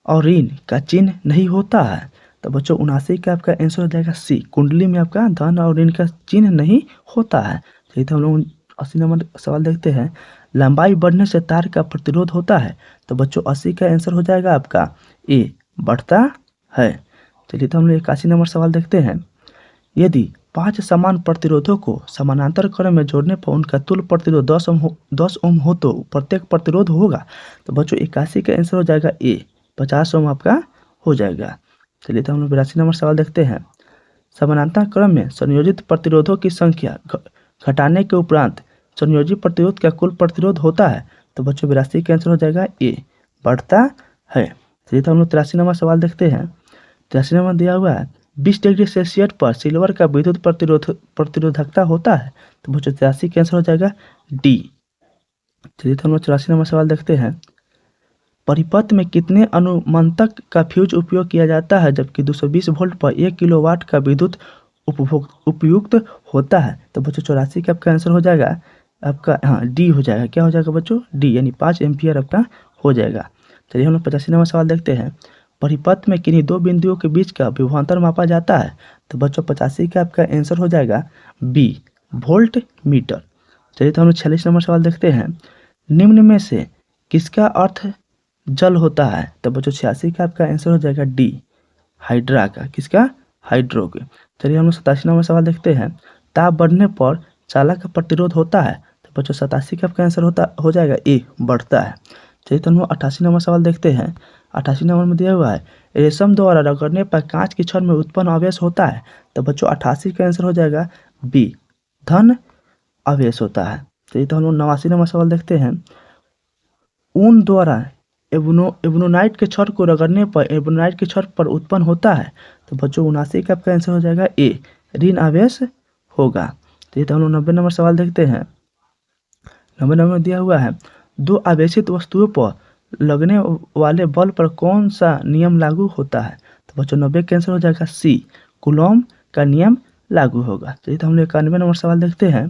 और ऋण का चिन्ह नहीं होता है। तो बच्चों 79 का आपका आंसर हो जाएगा सी, कुंडली में आपका धन और ऋण का चिन्ह नहीं होता है। चलिए तो हम लोग 80 नंबर सवाल देखते हैं। लंबाई बढ़ने से तार का प्रतिरोध होता है। तो बच्चों 80 का आंसर हो जाएगा आपका ए, बढ़ता है। चलिए तो हम लोग 81 नंबर सवाल देखते हैं। यदि 5 समान प्रतिरोधों को समानांतर क्रम में जोड़ने पर उनका तुल्य प्रतिरोध 10 ओम हो तो प्रत्येक प्रतिरोध होगा। तो बच्चों 81 का आंसर हो जाएगा ए, 50 ओम आपका हो जाएगा। चलिए तो हम लोग 82 नंबर सवाल देखते हैं। समानांतर क्रम में संयोजित प्रतिरोधों की संख्या घटाने के उपरांत संयोजित प्रतिरोध का कुल प्रतिरोध होता है। तो बच्चों 82 का आंसर हो जाएगा ए, बढ़ता है। चलिए तो हम लोग 83 नंबर सवाल देखते हैं। 83 नंबर दिया हुआ है 20 डिग्री सेल्सियस पर सिल्वर का विद्युत प्रतिरोधकता होता है। तो बच्चों 83 का आंसर हो जाएगा डी। चलिए तो हम लोग 84 नंबर सवाल देखते हैं। परिपथ में कितने अनुमंतक का फ्यूज उपयोग किया जाता है जबकि 220 वोल्ट पर 1 किलोवाट का विद्युत उपयुक्त होता है। तो बच्चों 84 का आपका आंसर हो जाएगा आपका डी हो जाएगा, क्या हो जाएगा बच्चों डी, यानी 5 एम्पियर आपका हो जाएगा। चलिए हम लोग 85 नंबर सवाल देखते हैं। परिपथ में किन्हीं दो बिंदुओं के बीच का विभवांतर मापा जाता है। तो बच्चों 85 का आपका आंसर हो जाएगा बी, वोल्ट मीटर। चलिए तो हम लोग 46 नंबर सवाल देखते हैं। निम्न में से किसका अर्थ जल होता है। तो बच्चों 86 का आपका आंसर हो जाएगा डी, हाइड्रा का, किसका हाइड्रो के। चलिए हम लोग 87 नंबर सवाल देखते हैं। ताप बढ़ने पर चालक का प्रतिरोध होता है। तो बच्चों 87 का आपका आंसर हो जाएगा ए, बढ़ता है। चलिए तो हम लोग 88 नंबर सवाल देखते हैं। 88 नंबर में दिया हुआ है रेशम द्वारा रगड़ने पर कांच की छड़ में उत्पन्न आवेश होता है। तो बच्चों 88 का आंसर हो जाएगा बी, धन आवेश होता है। चलिए तो हम लोग 89 नंबर सवाल देखते हैं। ऊन द्वारा एबोनाइट के छड़ को रगड़ने पर एबोनाइट के छड़ पर उत्पन्न होता है। तो बच्चों 79 का आपका आंसर हो जाएगा ए, ऋण आवेश होगा। चलिए तो हम लोग 90 नंबर सवाल देखते हैं। 90 नंबर में दिया हुआ है, दो आवेशित वस्तुओं पर लगने वाले बल पर कौन सा नियम लागू होता है? तो बच्चों 90 कैंसिल हो जाएगा, सी कूलॉम का नियम लागू होगा। चलिए तो हम लोग 91 नंबर सवाल देखते हैं।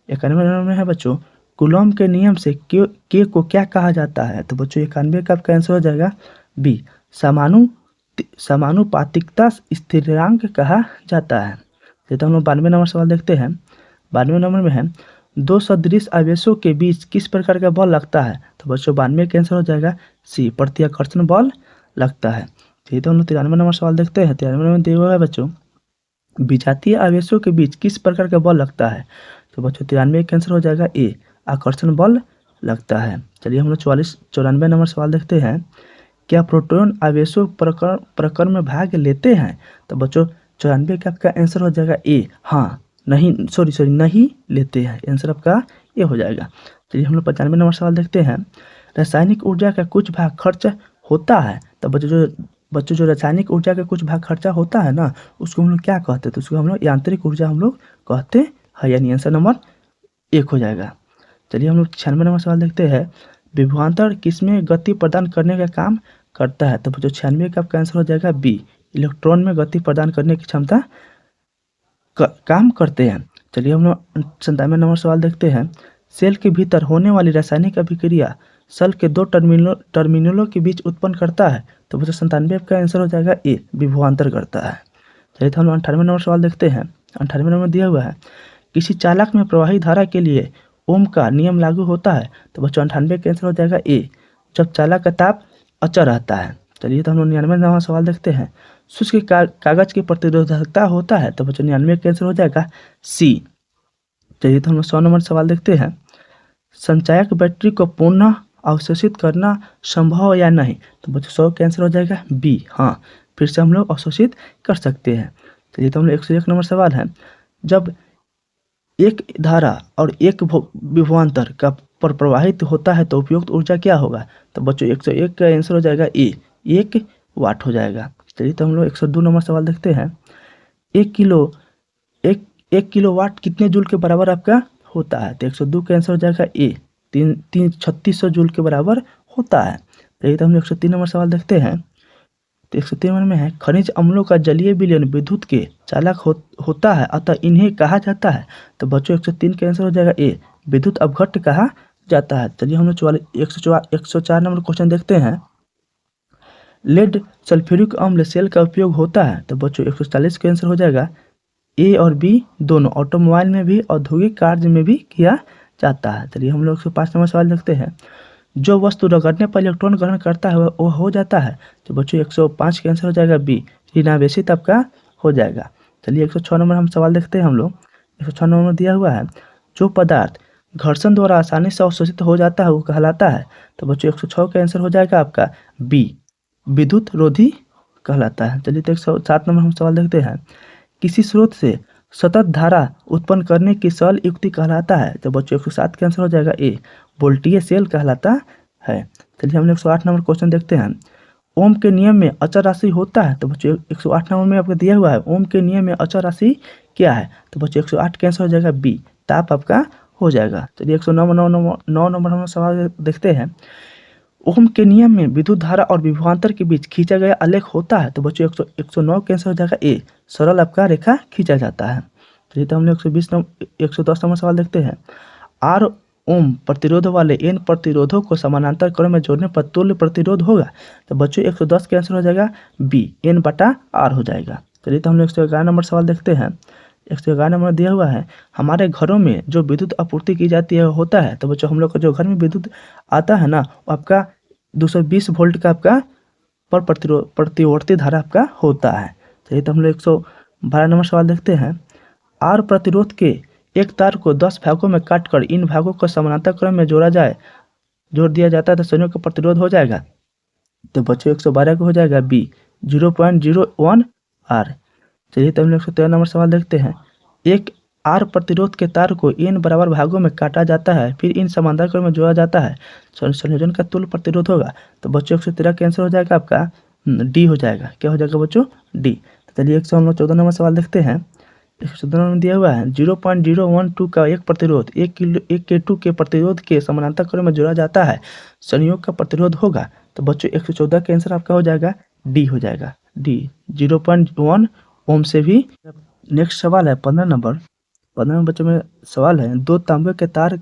91 नंबर में है बच्चों, कूलॉम के नियम से के को क्या कहा जाता है? तो बच्चों 91 का कैंसिल हो जाएगा, बी समानुपातिकता स्थिरांक कहा जाता है। तो हम लोग 92 नंबर सवाल देखते हैं। 92 नंबर में है, दो सदृश आवेशों के बीच किस प्रकार का बल लगता है? तो बच्चों 92 कैंसिल हो जाएगा, सी प्रत्याकर्षण बल लगता है। ठीक है, हम लोग 93 नंबर सवाल देखते हैं। 93 नंबर में दिया हुआ है बच्चों, विजातीय आवेशों के बीच किस प्रकार का बल लगता है? तो बच्चों 93 कैंसिल हो जाएगा, ए आकर्षण बल लगता है। चलिए हम लोग 94 नंबर सवाल देखते हैं। क्या प्रोटॉन आवेशों प्रकरण में भाग लेते हैं? तो बच्चों 94 का आपका आंसर हो जाएगा, ए हाँ नहीं सॉरी नहीं लेते हैं, आंसर आपका ए हो जाएगा। चलिए हम लोग 95 नंबर सवाल देखते हैं। रासायनिक ऊर्जा का कुछ भाग खर्च होता है। तो बच्चों जो रासायनिक ऊर्जा का कुछ भाग खर्चा होता है ना, उसको हम लोग क्या कहते हैं? तो उसको हम लोग यांत्रिक ऊर्जा हम लोग कहते हैं, यानी आंसर नंबर 1 हो जाएगा। चलिए हम लोग 96 नंबर सवाल देखते हैं। विभवांतर किसमें गति प्रदान करने का काम करता है? तो बच्चों 96 का आपका आंसर हो जाएगा, बी इलेक्ट्रॉन में गति प्रदान करने की क्षमता काम करते हैं। चलिए हम लोग 97 नंबर सवाल देखते हैं। सेल के भीतर होने वाली रासायनिक अभिक्रिया सेल के दो टर्मिनलों के बीच उत्पन्न करता है। तो बच्चों 97 का आंसर हो जाएगा, ए विभवांतर करता है। चलिए तो हम लोग 98 नंबर सवाल देखते हैं। 98 नंबर दिया हुआ है, किसी चालक में प्रवाही धारा के लिए ओम का नियम लागू होता है। तो बच्चों 98 का आंसर हो जाएगा, ए जब चालक का ताप अचर रहता है। चलिए तो हम लोग 99 नंबर सवाल देखते हैं। शुष्क कागज की प्रतिरोधकता होता है। तो बच्चों 99 का आंसर हो जाएगा, सी। चलिए तो हम लोग 100 नंबर सवाल देखते हैं। संचायक बैटरी को पुनः अवशोषित करना संभव या नहीं? तो बच्चों 100 का आंसर हो जाएगा, बी हाँ फिर से हम लोग अवशोषित कर सकते हैं। चलिए तो हम लोग 101 नंबर सवाल है। जब एक धारा और एक विभवांतर का पर प्रवाहित होता है तो उपयुक्त ऊर्जा क्या होगा? तो बच्चों 101 का आंसर हो जाएगा, ए 1 वाट हो जाएगा। चलिए तो हम लोग 102 नंबर सवाल देखते हैं। एक किलो वाट कितने जूल के बराबर आपका होता है? तो 102 का आंसर हो जाएगा, ए 3600 जूल के बराबर होता है। चलिए तो हम लोग 103 नंबर सवाल देखते हैं। तो 103 नंबर में है, खनिज अम्लों का जलीय विलयन विद्युत के चालक होता है, अतः इन्हें कहा जाता है। तो बच्चों 103 का आंसर हो जाएगा, ए विद्युत अपघट्ट कहा जाता है। चलिए हम लोग 104 नंबर क्वेश्चन देखते हैं। लेड सल्फ्यूरिक अम्ल सेल का उपयोग होता है। तो बच्चों 140 का आंसर हो जाएगा, ए और बी दोनों, ऑटोमोबाइल में भी औद्योगिक कार्य में भी किया जाता है। चलिए हम लोग 105 नंबर सवाल देखते हैं। जो वस्तु रगड़ने पर इलेक्ट्रॉन ग्रहण करता है वो हो जाता है। तो बच्चों 105 का आंसर हो जाएगा, बी ऋणावेशित आपका हो जाएगा। चलिए 106 नंबर हम सवाल देखते हैं। हम लोग 106 नंबर दिया हुआ है, जो पदार्थ घर्षण द्वारा आसानी से अवशोषित हो जाता है वो कहलाता है। तो बच्चों 106 का आंसर हो जाएगा आपका, बी विद्युत रोधी कहलाता है। चलिए तो 107 नंबर हम सवाल देखते हैं। किसी स्रोत से सतत धारा उत्पन्न करने की सरल युक्ति कहलाता है। तो बच्चों 107 का आंसर हो जाएगा, ए वोल्टीय सेल कहलाता है। चलिए हम 108 नंबर क्वेश्चन देखते हैं। ओम के नियम में अचर राशि होता है। तो बच्चों 108 नंबर में आपको दिया हुआ है, ओम के नियम में अचर राशि क्या है? तो बच्चों 108 का आंसर हो जाएगा, बी ताप आपका हो जाएगा। चलिए 109 नंबर हम सवाल देखते हैं। ओम के नियम में विद्युत धारा और विभवांतर के बीच खींचा गया आलेख होता है। तो बच्चों 109 का आंसर हो जाएगा, ए सरल आपका रेखा खींचा जाता है। चलिए तो हम लोग 110 नंबर सवाल देखते हैं। आर ओम प्रतिरोध वाले एन प्रतिरोधों को समानांतर क्रम में जोड़ने पर तुल्य प्रतिरोध होगा। तो बच्चों 110 का आंसर हो जाएगा, बी एन बटा आर हो जाएगा। चलिए तो हम लोग 111 नंबर सवाल देखते हैं। 111 नंबर दिया हुआ है, हमारे घरों में जो विद्युत आपूर्ति की जाती है होता है। तो बच्चों हम लोग का जो घर में विद्युत आता है ना, वो आपका 220 वोल्ट का आपका पर प्रतिवर्ती धारा आपका होता है। चलिए तो हम लोग 112 नंबर सवाल देखते हैं। आर प्रतिरोध के एक तार को 10 भागों में काटकर इन भागों को समानांतर क्रम में जोड़ दिया जाता है तो संयोग का प्रतिरोध हो जाएगा। तो बच्चों 112 को हो जाएगा, बी 0.01 आर। चलिए तो हम लोग 113 नंबर सवाल देखते हैं। एक आर प्रतिरोध के तार को एन बराबर भागों में काटा जाता है, फिर इन समांतर क्रम में जोड़ा जाता है, संयोजन का तुल्य प्रतिरोध होगा। तो बच्चों 113 का आंसर हो जाएगा आपका, डी हो जाएगा। क्या हो जाएगा बच्चों, डी। तो चलिए 114 नंबर सवाल देखते हैं। में दिया हुआ है 0.012 का एक प्रतिरोध 1 K2 के प्रतिरोध के समानांतर क्रम में जोड़ा जाता है, संयोग का प्रतिरोध होगा। तो बच्चों 114 का आंसर आपका हो जाएगा डी, हो जाएगा डी। 0.1 ओम से भी। नेक्स्ट सवाल है 15 नंबर बच्चों में सवाल है, दो तांबे के तार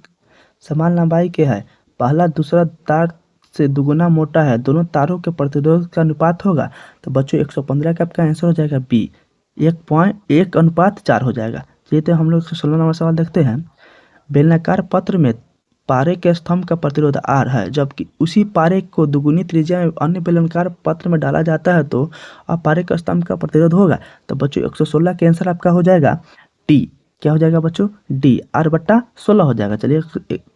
समान लंबाई के हैं, पहला दूसरा तार से दुगुना मोटा है, दोनों तारों के प्रतिरोध का अनुपात होगा। तो बच्चों 115 का आपका आंसर हो जाएगा बी, 1:1:4 हो जाएगा। चलिए तो हम लोग 116 नंबर सवाल देखते हैं। बेलनाकार पत्र में पारे के स्तंभ का प्रतिरोध R है, जबकि उसी पारे को दुगुनी त्रिज्या में अन्य बेलनाकार पत्र में डाला जाता है तो अब पारे के स्तंभ का प्रतिरोध होगा। तो बच्चों 116 के आंसर आपका हो जाएगा डी। क्या हो जाएगा बच्चों? डी, R/16 हो जाएगा। चलिए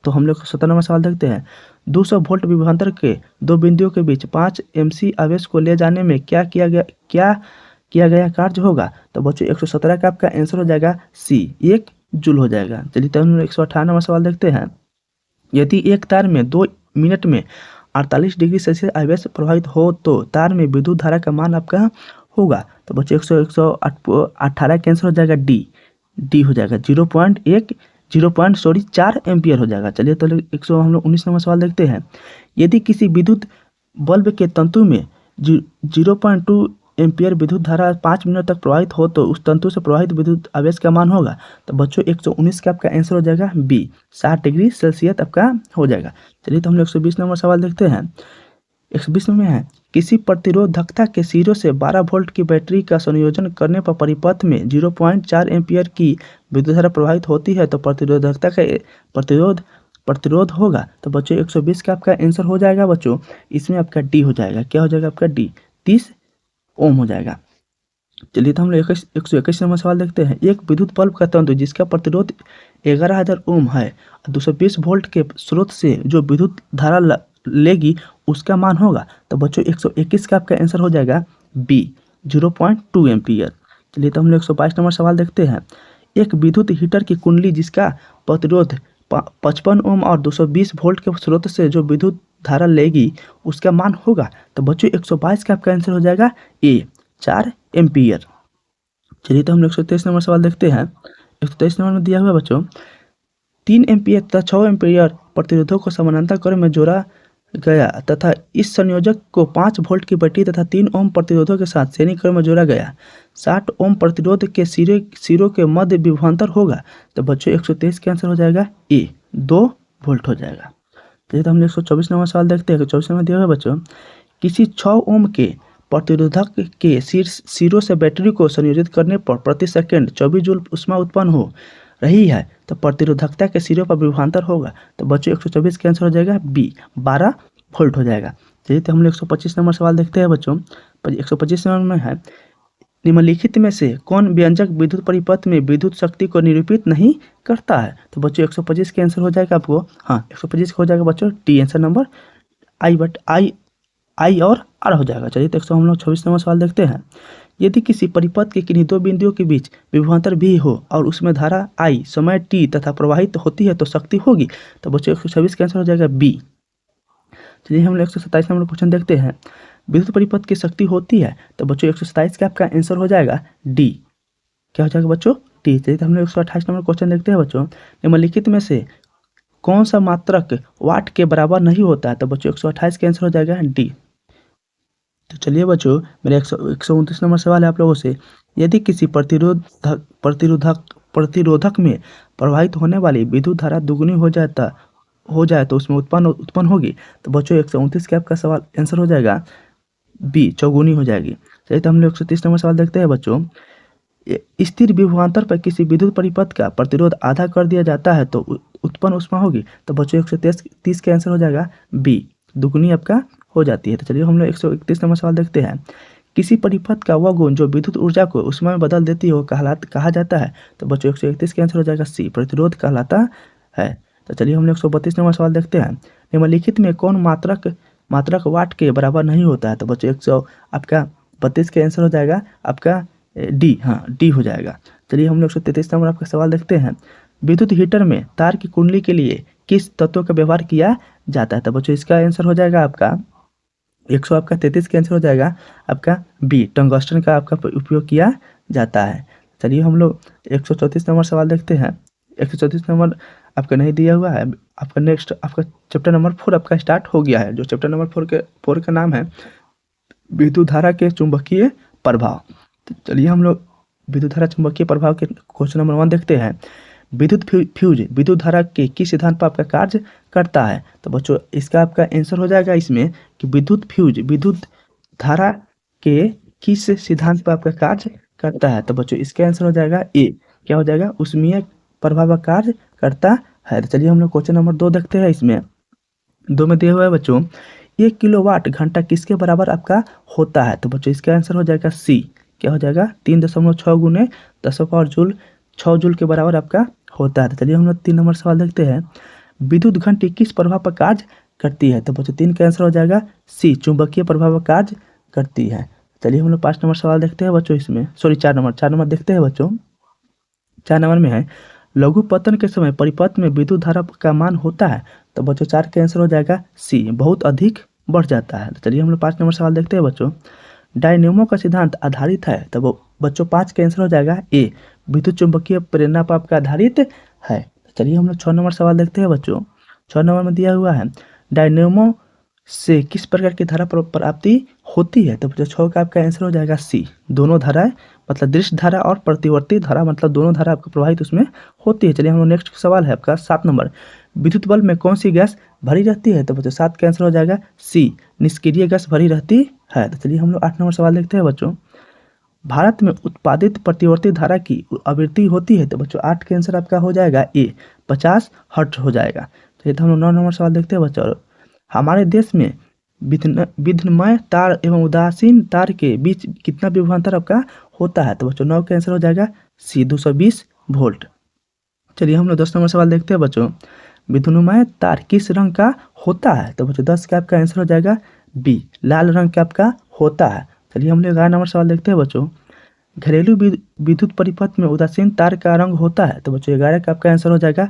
तो हम लोग 17 नंबर सवाल देखते हैं। 200 वोल्ट विभवांतर के दो बिंदुओं के बीच 5 MC आवेश को ले जाने में क्या किया गया कार्य होगा। तो बच्चों 117 का आपका आंसर हो जाएगा सी, 1 जूल हो जाएगा। चलिए तो हम 118 नंबर सवाल देखते हैं। यदि एक तार में 2 मिनट में 48 डिग्री सेल्सियस आवेश प्रवाहित हो तो तार में विद्युत धारा का मान आपका होगा। तो बच्चों 118 का आंसर हो जाएगा डी हो जाएगा, 4 एम्पियर हो जाएगा। चलिए तो हम लोग 19 नंबर सवाल देखते हैं। यदि किसी विद्युत बल्ब के तंतु में 0.2 एम्पियर विद्युत धारा 5 मिनट तक प्रवाहित हो तो उस तंतु से प्रवाहित विद्युत आवेश का मान होगा। तो बच्चों 119 का आपका आंसर हो जाएगा बी, 60 डिग्री सेल्सियस आपका हो जाएगा। चलिए तो हम लोग 120 नंबर सवाल देखते हैं। 120 में है, किसी प्रतिरोधकता के सिरों से 12 वोल्ट की बैटरी का संयोजन करने पर परिपथ में 0.4 एम्पियर की विद्युत धारा प्रवाहित होती है तो प्रतिरोधकता का प्रतिरोध होगा। तो बच्चों 120 का आपका आंसर हो जाएगा बच्चों, इसमें आपका डी हो जाएगा। क्या हो जाएगा आपका डी, 30 ओम हो जाएगा। चलिए तो हम लोग 121 नंबर सवाल देखते हैं। एक विद्युत बल्ब का तंतु जिसका प्रतिरोध 11,000 ओम है, 220 वोल्ट के स्रोत से जो विद्युत धारा लेगी उसका मान होगा। तो बच्चों 121 का आपका आंसर हो जाएगा बी, 0.2 एम्पियर। चलिए तो हम लोग 122 नंबर सवाल देखते हैं। एक विद्युत हीटर की कुंडली जिसका प्रतिरोध 55 ओम और 220 वोल्ट के स्रोत से जो विद्युत धारा लेगी उसका मान होगा। तो बच्चों 122 का आपका आंसर हो जाएगा ए, 4 एम्पियर। चलिए तो हम लोग 123 नंबर सवाल देखते हैं। 123 नंबर में दिया हुआ बच्चों, 3 एम्पियर तथा 6 एम्पियर प्रतिरोधों को समानांतर क्रम में जोड़ा गया तथा इस संयोजक को 5 वोल्ट की बैटरी तथा 3 ओम प्रतिरोधों के साथ श्रेणी क्रम में जोड़ा गया। 60 ओम प्रतिरोध के सिरों के मध्य विभवांतर होगा। तो बच्चों 123 का आंसर हो जाएगा ए, 2 वोल्ट हो जाएगा। तो हम 124 नंबर सवाल देखते हैं। 124 में दिया हुआ बच्चों, किसी 6 ओम के प्रतिरोधक के सिरों से बैटरी को संयोजित करने पर प्रति सेकंड 24 जूल ऊष्मा उत्पन्न हो रही है तो प्रतिरोधकता के सिरों पर विभवांतर होगा। तो बच्चों 124 का आंसर हो जाएगा बी, 12 वोल्ट हो जाएगा। चलिए तो हम लोग 125 नंबर सवाल देखते हैं बच्चों। 125 नंबर में है, निम्नलिखित में से कौन व्यंजक विद्युत परिपथ में विद्युत शक्ति को निरूपित नहीं करता है। तो बच्चों 125 के आंसर हो जाएगा आपको, हाँ 125 हो जाएगा बच्चों टी, आंसर नंबर आई और आर हो जाएगा। चलिए तो हम लोग 26 नंबर सवाल देखते हैं। यदि किसी परिपथ के किन्हीं दो बिंदुओं के बीच विभवांतर भी हो और उसमें धारा I समय t तथा प्रवाहित होती है तो शक्ति होगी। तो बच्चों 126 का आंसर हो जाएगा बी। चलिए हम लोग 127 नंबर क्वेश्चन देखते हैं। विद्युत परिपथ की शक्ति होती है। तो बच्चों 127 का आपका आंसर हो जाएगा डी। क्या हो जाएगा बच्चों? टी। चलिए तो हम लोग 128 नंबर क्वेश्चन देखते हैं बच्चों। निम्नलिखित में से कौन सा मात्रक वाट के बराबर नहीं होता है। तो बच्चों 128 का आंसर हो जाएगा डी। तो चलिए बच्चों मेरे 129 नंबर सवाल है आप लोगों से। यदि किसी प्रतिरोधक में प्रवाहित होने वाली विद्युत धारा दुगुनी हो जाए तो उसमें उत्पन्न होगी। तो बच्चों 129 का आपका सवाल आंसर हो जाएगा बी, चौगुनी हो जाएगी। चलिए तो हम लोग 130 नंबर सवाल देखते हैं बच्चों। स्थिर विभवांतर पर किसी विद्युत परिपथ का प्रतिरोध आधा कर दिया जाता है तो उत्पन्न ऊष्मा होगी। तो बच्चों 130 का आंसर हो जाएगा बी, दुगुनी आपका हो जाती है। तो चलिए हम लोग 131 नंबर सवाल देखते हैं। किसी परिपथ का वह गुण जो विद्युत ऊर्जा को ऊष्मा में बदल देती हो कहा जाता है। तो बच्चों 131 का आंसर हो जाएगा सी, प्रतिरोध कहलाता है। तो चलिए हम लोग 132 नंबर सवाल देखते हैं। निम्नलिखित में कौन मात्रक वाट के बराबर नहीं होता है। तो बच्चों आपका 32 का आंसर हो जाएगा आपका डी, हाँ डी हो जाएगा। चलिए हम लोग 133 नंबर आपका सवाल देखते हैं। विद्युत हीटर में तार की कुंडली के लिए किस तत्व का व्यवहार किया जाता है। तो बच्चों इसका आंसर हो जाएगा आपका 133 का आंसर हो जाएगा आपका बी, टंगस्टन का आपका उपयोग किया जाता है। चलिए हम लोग 134 नंबर सवाल देखते हैं। 134 नंबर आपका नहीं दिया हुआ है। आपका नेक्स्ट आपका चैप्टर नंबर 4 आपका स्टार्ट हो गया है। जो चैप्टर नंबर 4 का नाम है विद्युत धारा के चुंबकीय प्रभाव। तो चलिए हम लोग विद्युत धारा चुंबकीय प्रभाव के क्वेश्चन नंबर 1 देखते हैं। विद्युत फ्यूज विद्युत धारा के किस सिद्धांत पर आपका कार्य करता है? तो बच्चों इसका आपका आंसर हो जाएगा इसमें कि विद्युत फ्यूज विद्युत धारा के किस सिद्धांत पर आपका कार्य करता है? तो बच्चों इसका आंसर हो जाएगा ए। क्या हो जाएगा? ऊष्मीय प्रभाव का कार्य करता है। तो चलिए हम लोग क्वेश्चन नंबर 2 देखते हैं। इसमें 2 में दिया हुआ है बच्चों 1 किलोवाट घंटा किसके बराबर आपका होता है? तो बच्चों इसका आंसर हो जाएगा सी। क्या हो जाएगा? 3.6 गुने 10 जूल 6 जूल के बराबर आपका होता है। तो चलिए हम लोग 3 नंबर सवाल देखते हैं। विद्युत घंटी किस प्रभाव पर कार्य करती है? तो बच्चों 3 का आंसर हो जाएगा सी, चुंबकीय प्रभाव पर कार्य करती है। चलिए हम लोग 5 नंबर सवाल देखते हैं बच्चों। इसमें 4 नंबर देखते हैं बच्चों। 4 नंबर में है लघु पतन के समय परिपथ में विद्युत धारा का मान होता है। तो बच्चों 4 का आंसर हो जाएगा सी, बहुत अधिक बढ़ जाता है। तो चलिए हम लोग 5 नंबर सवाल देखते हैं बच्चों। डायनेमो का सिद्धांत आधारित है। तो वो बच्चों 5 का आंसर हो जाएगा ए, विद्युत चुंबकीय प्रेरणा पर आपका आधारित है। तो चलिए हम लोग 6 नंबर सवाल देखते हैं बच्चों। 6 नंबर में दिया हुआ है डायनेमो से किस प्रकार की धारा प्राप्ति होती है? तो बच्चों 6 का आपका आंसर हो जाएगा सी, दोनों धाराएं मतलब दृश्य धारा और प्रतिवर्ती धारा मतलब दोनों धारा आपको प्रवाहित उसमें होती है। चलिए हम लोग नेक्स्ट सवाल है आपका 7 नंबर। विद्युत बल्ब में कौन सी गैस भरी रहती है? तो बच्चों 7 का आंसर हो जाएगा सी, निष्क्रिय गैस भरी रहती है। तो चलिए हम लोग 8 नंबर सवाल देखते हैं बच्चों। भारत में उत्पादित प्रतिवर्ती धारा की आवृत्ति होती है। तो बच्चों 8 का आंसर आपका हो जाएगा ए, 50 हर्ट्ज हो जाएगा। तो ये तो हम लोग 9 नंबर सवाल देखते हैं बच्चों। हमारे देश में विद्युन्मय तार एवं उदासीन तार के बीच कितना विभवांतर आपका होता है? तो बच्चों 9 का आंसर हो जाएगा सी, 220 वोल्ट। चलिए हम लोग 10 नंबर सवाल देखते हैं बच्चों। विद्युन्मय तार किस रंग का होता है? तो बच्चों 10 का आपका आंसर हो जाएगा बी, लाल रंग का आपका होता है। चलिए हम लोग 11 नंबर सवाल देखते हैं बच्चों। घरेलू विद्युत परिपथ में उदासीन तार का रंग होता है। तो बच्चों 11 का आपका आंसर हो जाएगा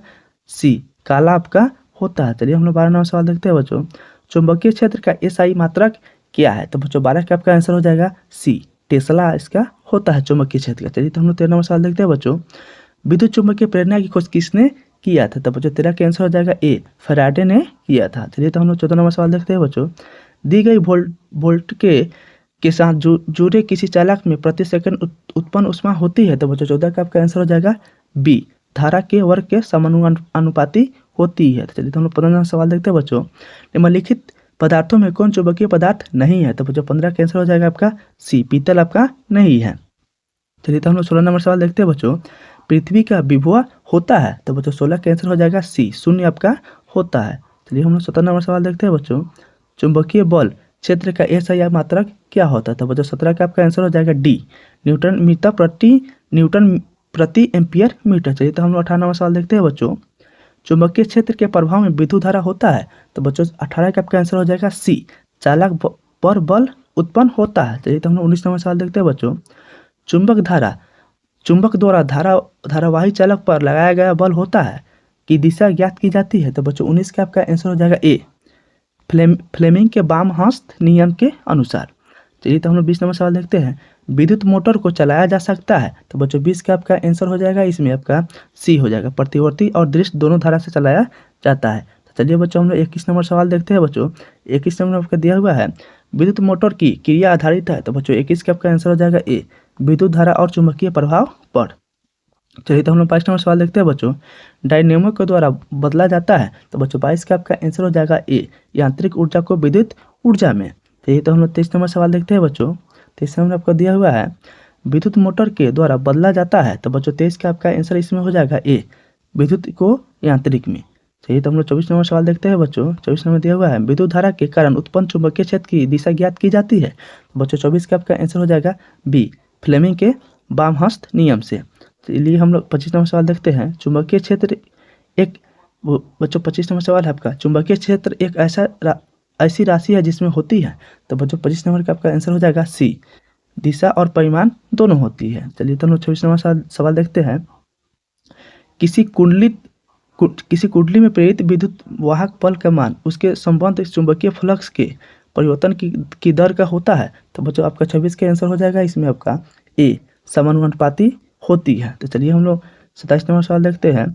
सी, काला आपका होता है। चलिए हम लोग 12 नंबर सवाल देखते हैं बच्चों। चुंबकीय क्षेत्र का एसआई मात्रक क्या है? तो बच्चों 12 का आपका आंसर हो जाएगा सी, टेस्ला इसका होता है चुंबकीय क्षेत्र का। चलिए तो हम लोग 13 नंबर सवाल देखते हैं बच्चों। विद्युत चुंबकीय प्रेरणा की खोज किसने किया था? तो बच्चों 13 का आंसर हो जाएगा ए, फैराडे ने किया था। चलिए तो हम लोग 14 नंबर सवाल देखते हैं बच्चों। दी गई वोल्ट के साथ जुड़े किसी चालक में प्रति सेकंड उत्पन्न ऊष्मा होती है। तो बच्चों 14 का आपका आंसर हो जाएगा बी, धारा के वर्ग के समानुपाती होती है। तो चलिए तो हम लोग 15 नंबर सवाल देखते हैं बच्चों। निम्नलिखित पदार्थों में कौन चुंबकीय पदार्थ नहीं है? तो बच्चों 15 का आंसर हो जाएगा आपका सी, पीतल आपका नहीं है। चलिए तो हम लोग 16 नंबर सवाल देखते हैं बच्चों। पृथ्वी का विभव होता है। तो बच्चों 16 का आंसर हो जाएगा सी, शून्य आपका होता है। चलिए हम लोग 17 नंबर सवाल देखते हैं बच्चों। चुंबकीय बल क्षेत्र का एसआई मात्रक क्या होता है? तो बच्चों 17 का आपका आंसर हो जाएगा डी, न्यूटन प्रति एम्पियर मीटर। चलिए तो हम लोग 18 नंबर सवाल देखते हैं बच्चों। चुंबकीय क्षेत्र के प्रभाव में विद्युत धारा होता है। तो बच्चों 18 का आपका आंसर हो जाएगा सी, चालक पर बल उत्पन्न होता है। चलिए तो हम लोग 19 नंबर सवाल देखते हैं बच्चों। चुंबक द्वारा धारावाही चालक पर लगाया गया बल होता है कि दिशा ज्ञात की जाती है। तो बच्चों 19 का आपका आंसर हो जाएगा ए, फ्लेमिंग के बामहस्त नियम के अनुसार। चलिए तो हम लोग 20 नंबर सवाल देखते हैं। विद्युत मोटर को चलाया जा सकता है। तो बच्चों 20 का आपका आंसर हो जाएगा इसमें आपका सी हो जाएगा, प्रतिवर्ती और दृश्य दोनों धारा से चलाया जाता है। तो चलिए बच्चों हम लोग 21 नंबर सवाल देखते हैं बच्चों। 21 नंबर आपका दिया हुआ है विद्युत मोटर की क्रिया आधारित है। तो बच्चों 21 का आपका आंसर हो जाएगा ए, विद्युत धारा और चुंबकीय प्रभाव पर। चलिए तो हम लोग 22 नंबर सवाल देखते हैं बच्चों। डायनेमो के द्वारा बदला जाता है। तो बच्चों 22 का आपका आंसर हो जाएगा ए, यांत्रिक ऊर्जा को विद्युत ऊर्जा में। चलिए तो हम लोग 23 नंबर सवाल देखते हैं बच्चों। 23 नंबर आपका दिया हुआ है विद्युत मोटर के द्वारा बदला जाता है। तो बच्चों 23 का आपका आंसर इसमें हो जाएगा ए, विद्युत को यांत्रिक में। चलिए तो हम लोग 24 नंबर सवाल देखते हैं बच्चों। 24 नंबर दिया हुआ है विद्युत धारा के कारण उत्पन्न चुंबकीय क्षेत्र की दिशा ज्ञात की जाती है। तो बच्चों 24 का आपका आंसर हो जाएगा बी, फ्लेमिंग के बामहस्त नियम से। चलिए हम लोग 25 नंबर सवाल देखते हैं। चुंबकीय क्षेत्र एक बच्चों 25 नंबर सवाल है आपका। चुंबकीय क्षेत्र एक ऐसी राशि है जिसमें होती है। तो बच्चों 25 नंबर का आपका आंसर हो जाएगा सी, दिशा और परिमाण दोनों होती है। चलिए तो हम लोग 26 नंबर सवाल देखते हैं। किसी कुंडली में प्रेरित विद्युत वाहक बल का मान उसके संबंध चुंबकीय फ्लक्स के परिवर्तन की दर का होता है। तो बच्चों आपका 26 का आंसर हो जाएगा इसमें आपका ए, समानुपाती होती है। तो चलिए हम लोग 27 नंबर सवाल देखते हैं।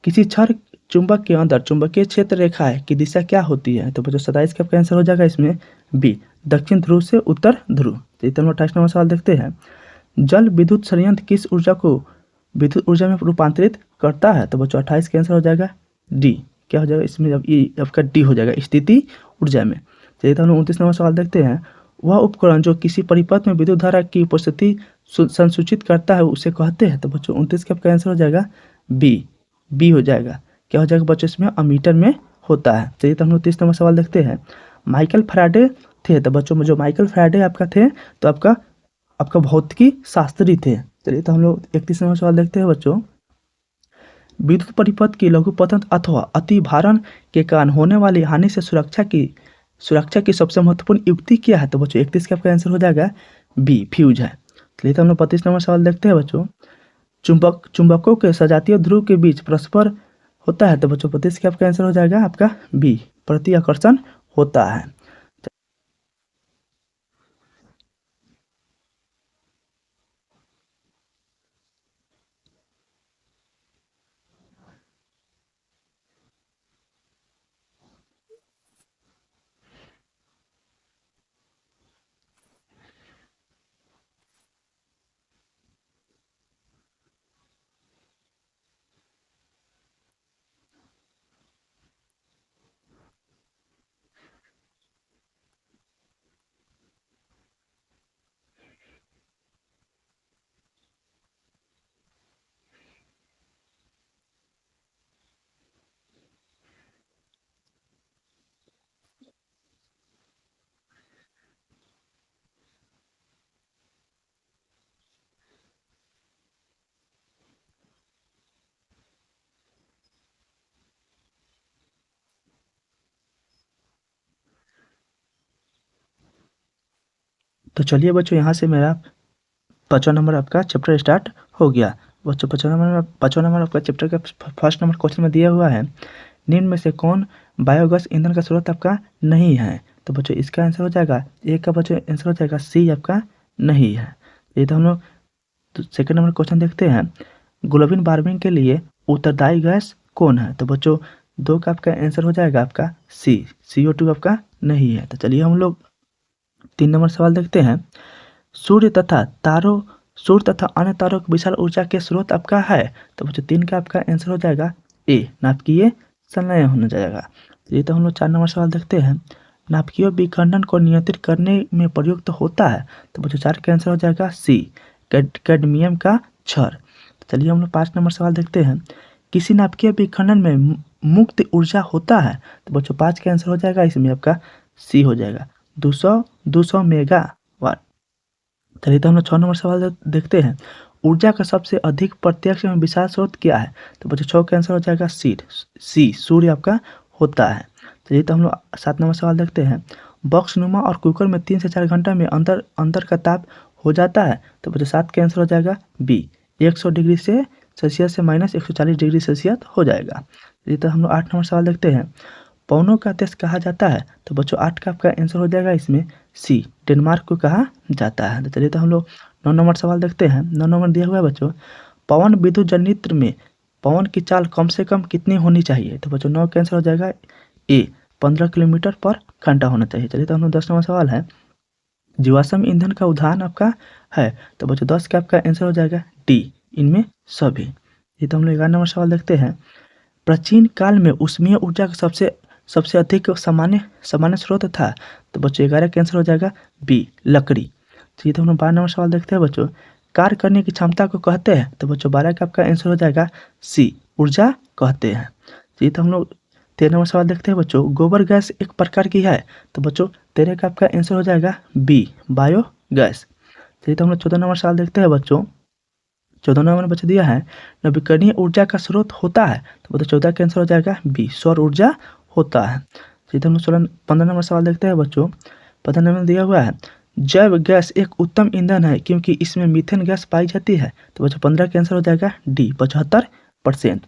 किसी क्षण चुंबक के अंदर चुंबकीय क्षेत्र रेखाएं की दिशा क्या होती है? तो बच्चों 27 का आपका आंसर हो जाएगा इसमें बी, दक्षिण ध्रुव से उत्तर ध्रुव। चलिए हम लोग 28 नंबर सवाल देखते हैं। जल विद्युत संयंत्र किस ऊर्जा को विद्युत ऊर्जा में रूपांतरित करता है? तो बच्चों 28 का आंसर हो जाएगा डी। क्या हो जाएगा इसमें? जब ये आपका डी हो जाएगा, स्थिति ऊर्जा में। चलिए तो हम लोग 29 नंबर सवाल देखते हैं। वह उपकरण जो किसी परिपथ में विद्युत धारा की उपस्थिति संसूचित करता है उसे कहते हैं? तो बच्चों 29 का आपका आंसर हो जाएगा बी, बी हो जाएगा। क्या हो जाएगा बच्चों इसमें? अमीटर में होता है। चलिए तो हम लोग 30 नंबर सवाल देखते हैं। माइकल फैराडे थे, तो बच्चों में जो माइकल फैराडे आपका थे तो आपका आपका भौतिकी शास्त्री थे। चलिए तो हम लोग 31 नंबर सवाल देखते हैं बच्चों। विद्युत परिपथ की लघुपतन अथवा अति भारण के कारण होने वाली हानि से सुरक्षा की सबसे महत्वपूर्ण युक्ति क्या है? तो बच्चों 31 का आपका आंसर हो जाएगा बी, फ्यूज है। चलिए तो हम लोग 35 नंबर सवाल देखते हैं बच्चों। चुंबकों के सजातीय ध्रुव के बीच परस्पर होता है? तो बच्चों 35 का आपका आंसर हो जाएगा आपका बी, प्रति आकर्षण होता है। तो चलिए बच्चों यहाँ से मेरा 55 नंबर आपका चैप्टर स्टार्ट हो गया। बच्चों 55 नंबर आपका चैप्टर का फर्स्ट नंबर क्वेश्चन में दिया हुआ है, निम्न में से कौन बायोगैस ईंधन का स्रोत आपका नहीं है? तो बच्चों इसका आंसर हो जाएगा, एक का बच्चों आंसर हो जाएगा सी, आपका नहीं है। ये तो हम लोग सेकंड नंबर क्वेश्चन देखते हैं। ग्लोबल वार्मिंग के लिए उत्तरदायी गैस कौन है? तो बच्चों 2 का आपका आंसर हो जाएगा आपका सी, CO2 आपका नहीं है। तो चलिए हम लोग 3 नंबर सवाल देखते हैं। सूर्य तथा अन्य तारों की विशाल ऊर्जा के स्रोत आपका है? तो बच्चों 3 का आपका आंसर हो जाएगा ए, नाभिकीय संलयन होना जाएगा। ये तो हम लोग 4 नंबर सवाल देखते हैं। नाभिकीय विखंडन को नियंत्रित करने में प्रयुक्त होता है? तो बच्चों 4 का आंसर हो जाएगा सी, कैडमियम का क्षार। तो चलिए हम लोग 5 नंबर सवाल देखते हैं। किसी नाभिकीय विखंडन में मुक्त ऊर्जा होता है? तो बच्चों 5 का आंसर हो जाएगा इसमें आपका सी हो जाएगा, 200 मेगावाट। चलिए तो हम लोग 6 नंबर सवाल देखते हैं। ऊर्जा का सबसे अधिक प्रत्यक्ष एवं विशाल स्रोत क्या है? तो बच्चों 6 का आंसर हो जाएगा सी, सूर्य आपका होता है। चलिए तो हम लोग 7 नंबर सवाल देखते हैं। बॉक्स नुमा और कुकर में 3 से 4 घंटा में अंदर का ताप हो जाता है? तो बच्चों 7 का आंसर हो जाएगा बी, 100 डिग्री से सेल्सियस से -140 डिग्री सेल्सियस हो जाएगा। चलिए तो हम लोग 8 नंबर सवाल देखते हैं। पवनों का देश कहा जाता है? तो बच्चों 8 का आपका आंसर हो जाएगा इसमें सी, डेनमार्क को कहा जाता है। तो चलिए तो हम लोग 9 नंबर सवाल देखते हैं। 9 नंबर दिया हुआ है बच्चों। पवन विद्युत जनरेटर में पवन की चाल कम से कम कितनी होनी चाहिए? तो बच्चों 9 का आंसर हो जाएगा ए, 15 किलोमीटर पर घंटा होना चाहिए। चलिए तो हम लोग 10 नंबर सवाल है। जीवाश्म ईंधन का उदाहरण आपका है? तो बच्चों 10 का आपका आंसर हो जाएगा डी, इनमें सभी। ये तो हम लोग 11 नंबर सवाल देखते हैं। प्राचीन काल में ऊष्मीय ऊर्जा का सबसे अधिक सामान्य स्रोत था? तो बच्चों 11 का आंसर हो जाएगा बी, लकड़ी। तो ये तो हम लोग 12 नंबर सवाल देखते हैं बच्चों। कार्य करने की क्षमता को कहते हैं? तो बच्चों 12 का आपका आंसर हो जाएगा सी, ऊर्जा कहते हैं। तो ये तो हम लोग 13 नंबर सवाल देखते हैं बच्चों। गोबर गैस एक प्रकार की है? तो बच्चों 13 का आपका आंसर हो जाएगा बी, बायोगैस। तो ये तो हम लोग 14 नंबर सवाल देखते हैं बच्चों। 14 नंबर बच्चा दिया है, नवीकरणीय ऊर्जा का स्रोत होता है? तो बच्चों 14 का आंसर हो जाएगा बी, सौर ऊर्जा होता है। तो हम 15 नंबर सवाल देखते हैं बच्चों। 15 नंबर दिया हुआ है, जैव गैस एक उत्तम ईंधन है क्योंकि इसमें मीथेन गैस पाई जाती है? तो बच्चों 15 का आंसर हो जाएगा डी, 75%।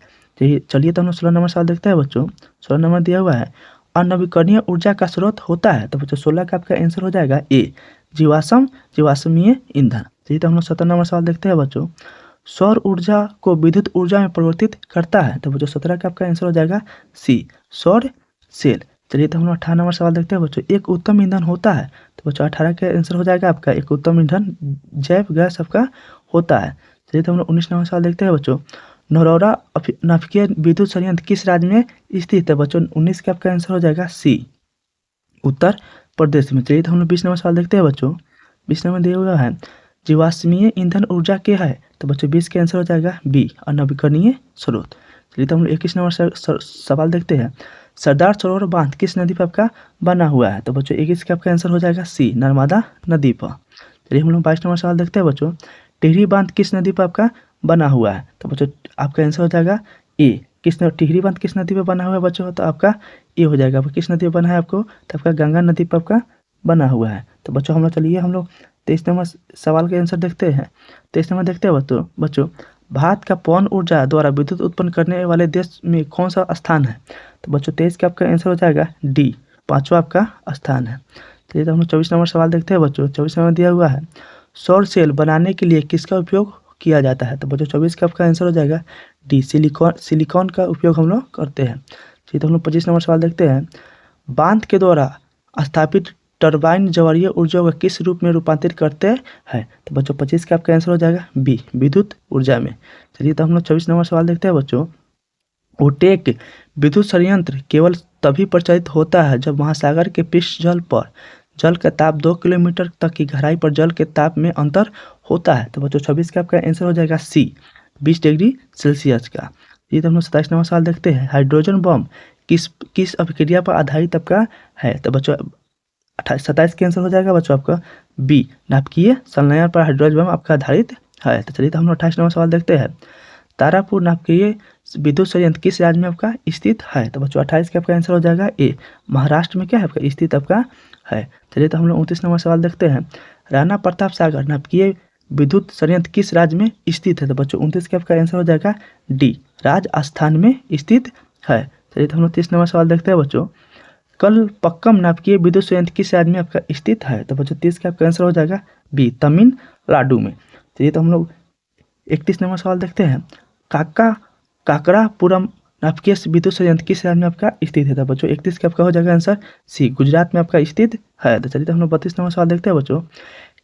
चलिए तो हम 16 नंबर सवाल देखते हैं बच्चों। 16 नंबर दिया हुआ है, अनवीकरणीय ऊर्जा का स्रोत होता है? तो बच्चों 16 का आपका आंसर हो जाएगा ए, जीवाश्मीय ईंधन। चलिए तो हम लोग 17 नंबर सवाल देखते हैं बच्चों। सौर ऊर्जा को विद्युत ऊर्जा में परिवर्तित करता है? तो बच्चों 17 का आपका आंसर हो जाएगा सी, सौर सेल। चलिए तो हम लोग 18 नंबर सवाल देखते हैं बच्चों। एक उत्तम ईंधन होता है? तो बच्चों 18 का आंसर हो जाएगा आपका एक उत्तम ईंधन जैव गैस आपका होता है। चलिए तो हम लोग 19 नंबर सवाल देखते हैं बच्चों। नरौरा नाभिकीय विद्युत संयंत्र किस राज्य में स्थित है? बच्चों 19 का आपका आंसर हो जाएगा सी, उत्तर प्रदेश में। चलिए तो हम लोग 20 नंबर सवाल देखते हैं बच्चों। 20 नंबर दिया हुआ है जीवाश्मीय ईंधन ऊर्जा क्या है? तो बच्चों 20 का आंसर हो जाएगा बी, अनवीकरणीय स्रोत। चलिए तो हम लोग 21 नंबर सवाल देखते हैं। सरदार सरोवर बांध किस नदी पर आपका बना हुआ है? तो बच्चों 21 का आपका आंसर हो जाएगा सी, नर्मदा नदी पर। चलिए हम लोग 22 नंबर सवाल देखते हैं बच्चों। टिहरी बांध किस नदी पर आपका बना हुआ है? तो बच्चों आपका आंसर हो जाएगा ए, टिहरी बांध किस नदी पर बना हुआ है बच्चों? तो आपका ए हो जाएगा। किस नदी पर बना है आपको? तो आपका गंगा नदी पर आपका बना हुआ है। तो बच्चों हम लोग चलिए हम लोग 23 नंबर सवाल के आंसर देखते हैं। 23 नंबर देखते हैं बच्चों भारत का पवन ऊर्जा द्वारा विद्युत उत्पन्न करने वाले देश में कौन सा स्थान है? तो बच्चों 23 का आपका आंसर हो जाएगा डी, 5वां आपका स्थान है। चलिए तो हम लोग 24 नंबर सवाल देखते हैं बच्चों। 24 नंबर दिया हुआ है सौर सेल बनाने के लिए किसका उपयोग किया जाता है? तो बच्चों 24 का आपका आंसर हो जाएगा डी, सिलिकॉन का उपयोग हम लोग करते हैं। चलिए तो हम लोग 25 नंबर सवाल देखते हैं। बांध के द्वारा स्थापित टरबाइन जवीय ऊर्जा को किस रूप में रूपांतरित करते हैं? तो बच्चों 25 का आपका आंसर हो जाएगा बी, विद्युत ऊर्जा में। चलिए तो हम लोग 24 नंबर सवाल देखते हैं बच्चों। ओटेक विद्युत संयंत्र केवल तभी प्रचलित होता है जब महासागर के पृष्ठ जल पर जल का ताप 2 किलोमीटर तक की गहराई पर जल के ताप में अंतर होता है। तो बच्चों 26 का आपका आंसर हो जाएगा सी, 20 डिग्री सेल्सियस का। ये तो हम लोग 27 नंबर सवाल देखते हैं। हाइड्रोजन बम किस अभिक्रिया पर आधारित आपका है? तो बच्चों 27 का आंसर हो जाएगा बच्चों आपका बी, नाभिकीय संलयन पर हाइड्रोजन बम आपका आधारित है। तो चलिए तो हम लोग 28 नंबर सवाल देखते हैं। तारापुर नाभिकीय विद्युत संयंत्र किस राज्य में आपका स्थित है? तो बच्चों 28 का आपका आंसर हो जाएगा ए, महाराष्ट्र में क्या है आपका स्थित आपका है। चलिए तो हम लोग 29 नंबर सवाल देखते हैं। राणा प्रताप सागर नाभिकीय विद्युत संयंत्र किस राज्य में स्थित है? तो बच्चों 29 का आपका आंसर हो जाएगा डी, राजस्थान में स्थित है। चलिए तो हम लोग 30 नंबर सवाल देखते हैं बच्चों। कलपक्कम नाभिकीय विद्युत संयंत्र किस राज्य में आपका स्थित है? तो बच्चों 30 का आपका आंसर हो जाएगा बी, तमिलनाडु में। चलिए तो हम लोग 31 नंबर सवाल देखते हैं। काकरापुरम नाभिकीय विद्युत संयंत्र किस राज्य में आपका स्थित है? तो बच्चों 31 का आपका हो जाएगा आंसर सी, गुजरात में आपका स्थित है। तो चलिए तो हम लोग 32 नंबर सवाल देखते हैं बच्चों।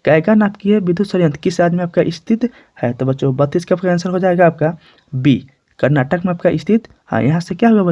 कैगा नाभिकीय विद्युत संयंत्र किस राज्य में आपका स्थित है? तो बच्चों 32 का आपका आंसर हो जाएगा आपका बी, कर्नाटक में आपका स्थित। हाँ, यहाँ से क्या होगा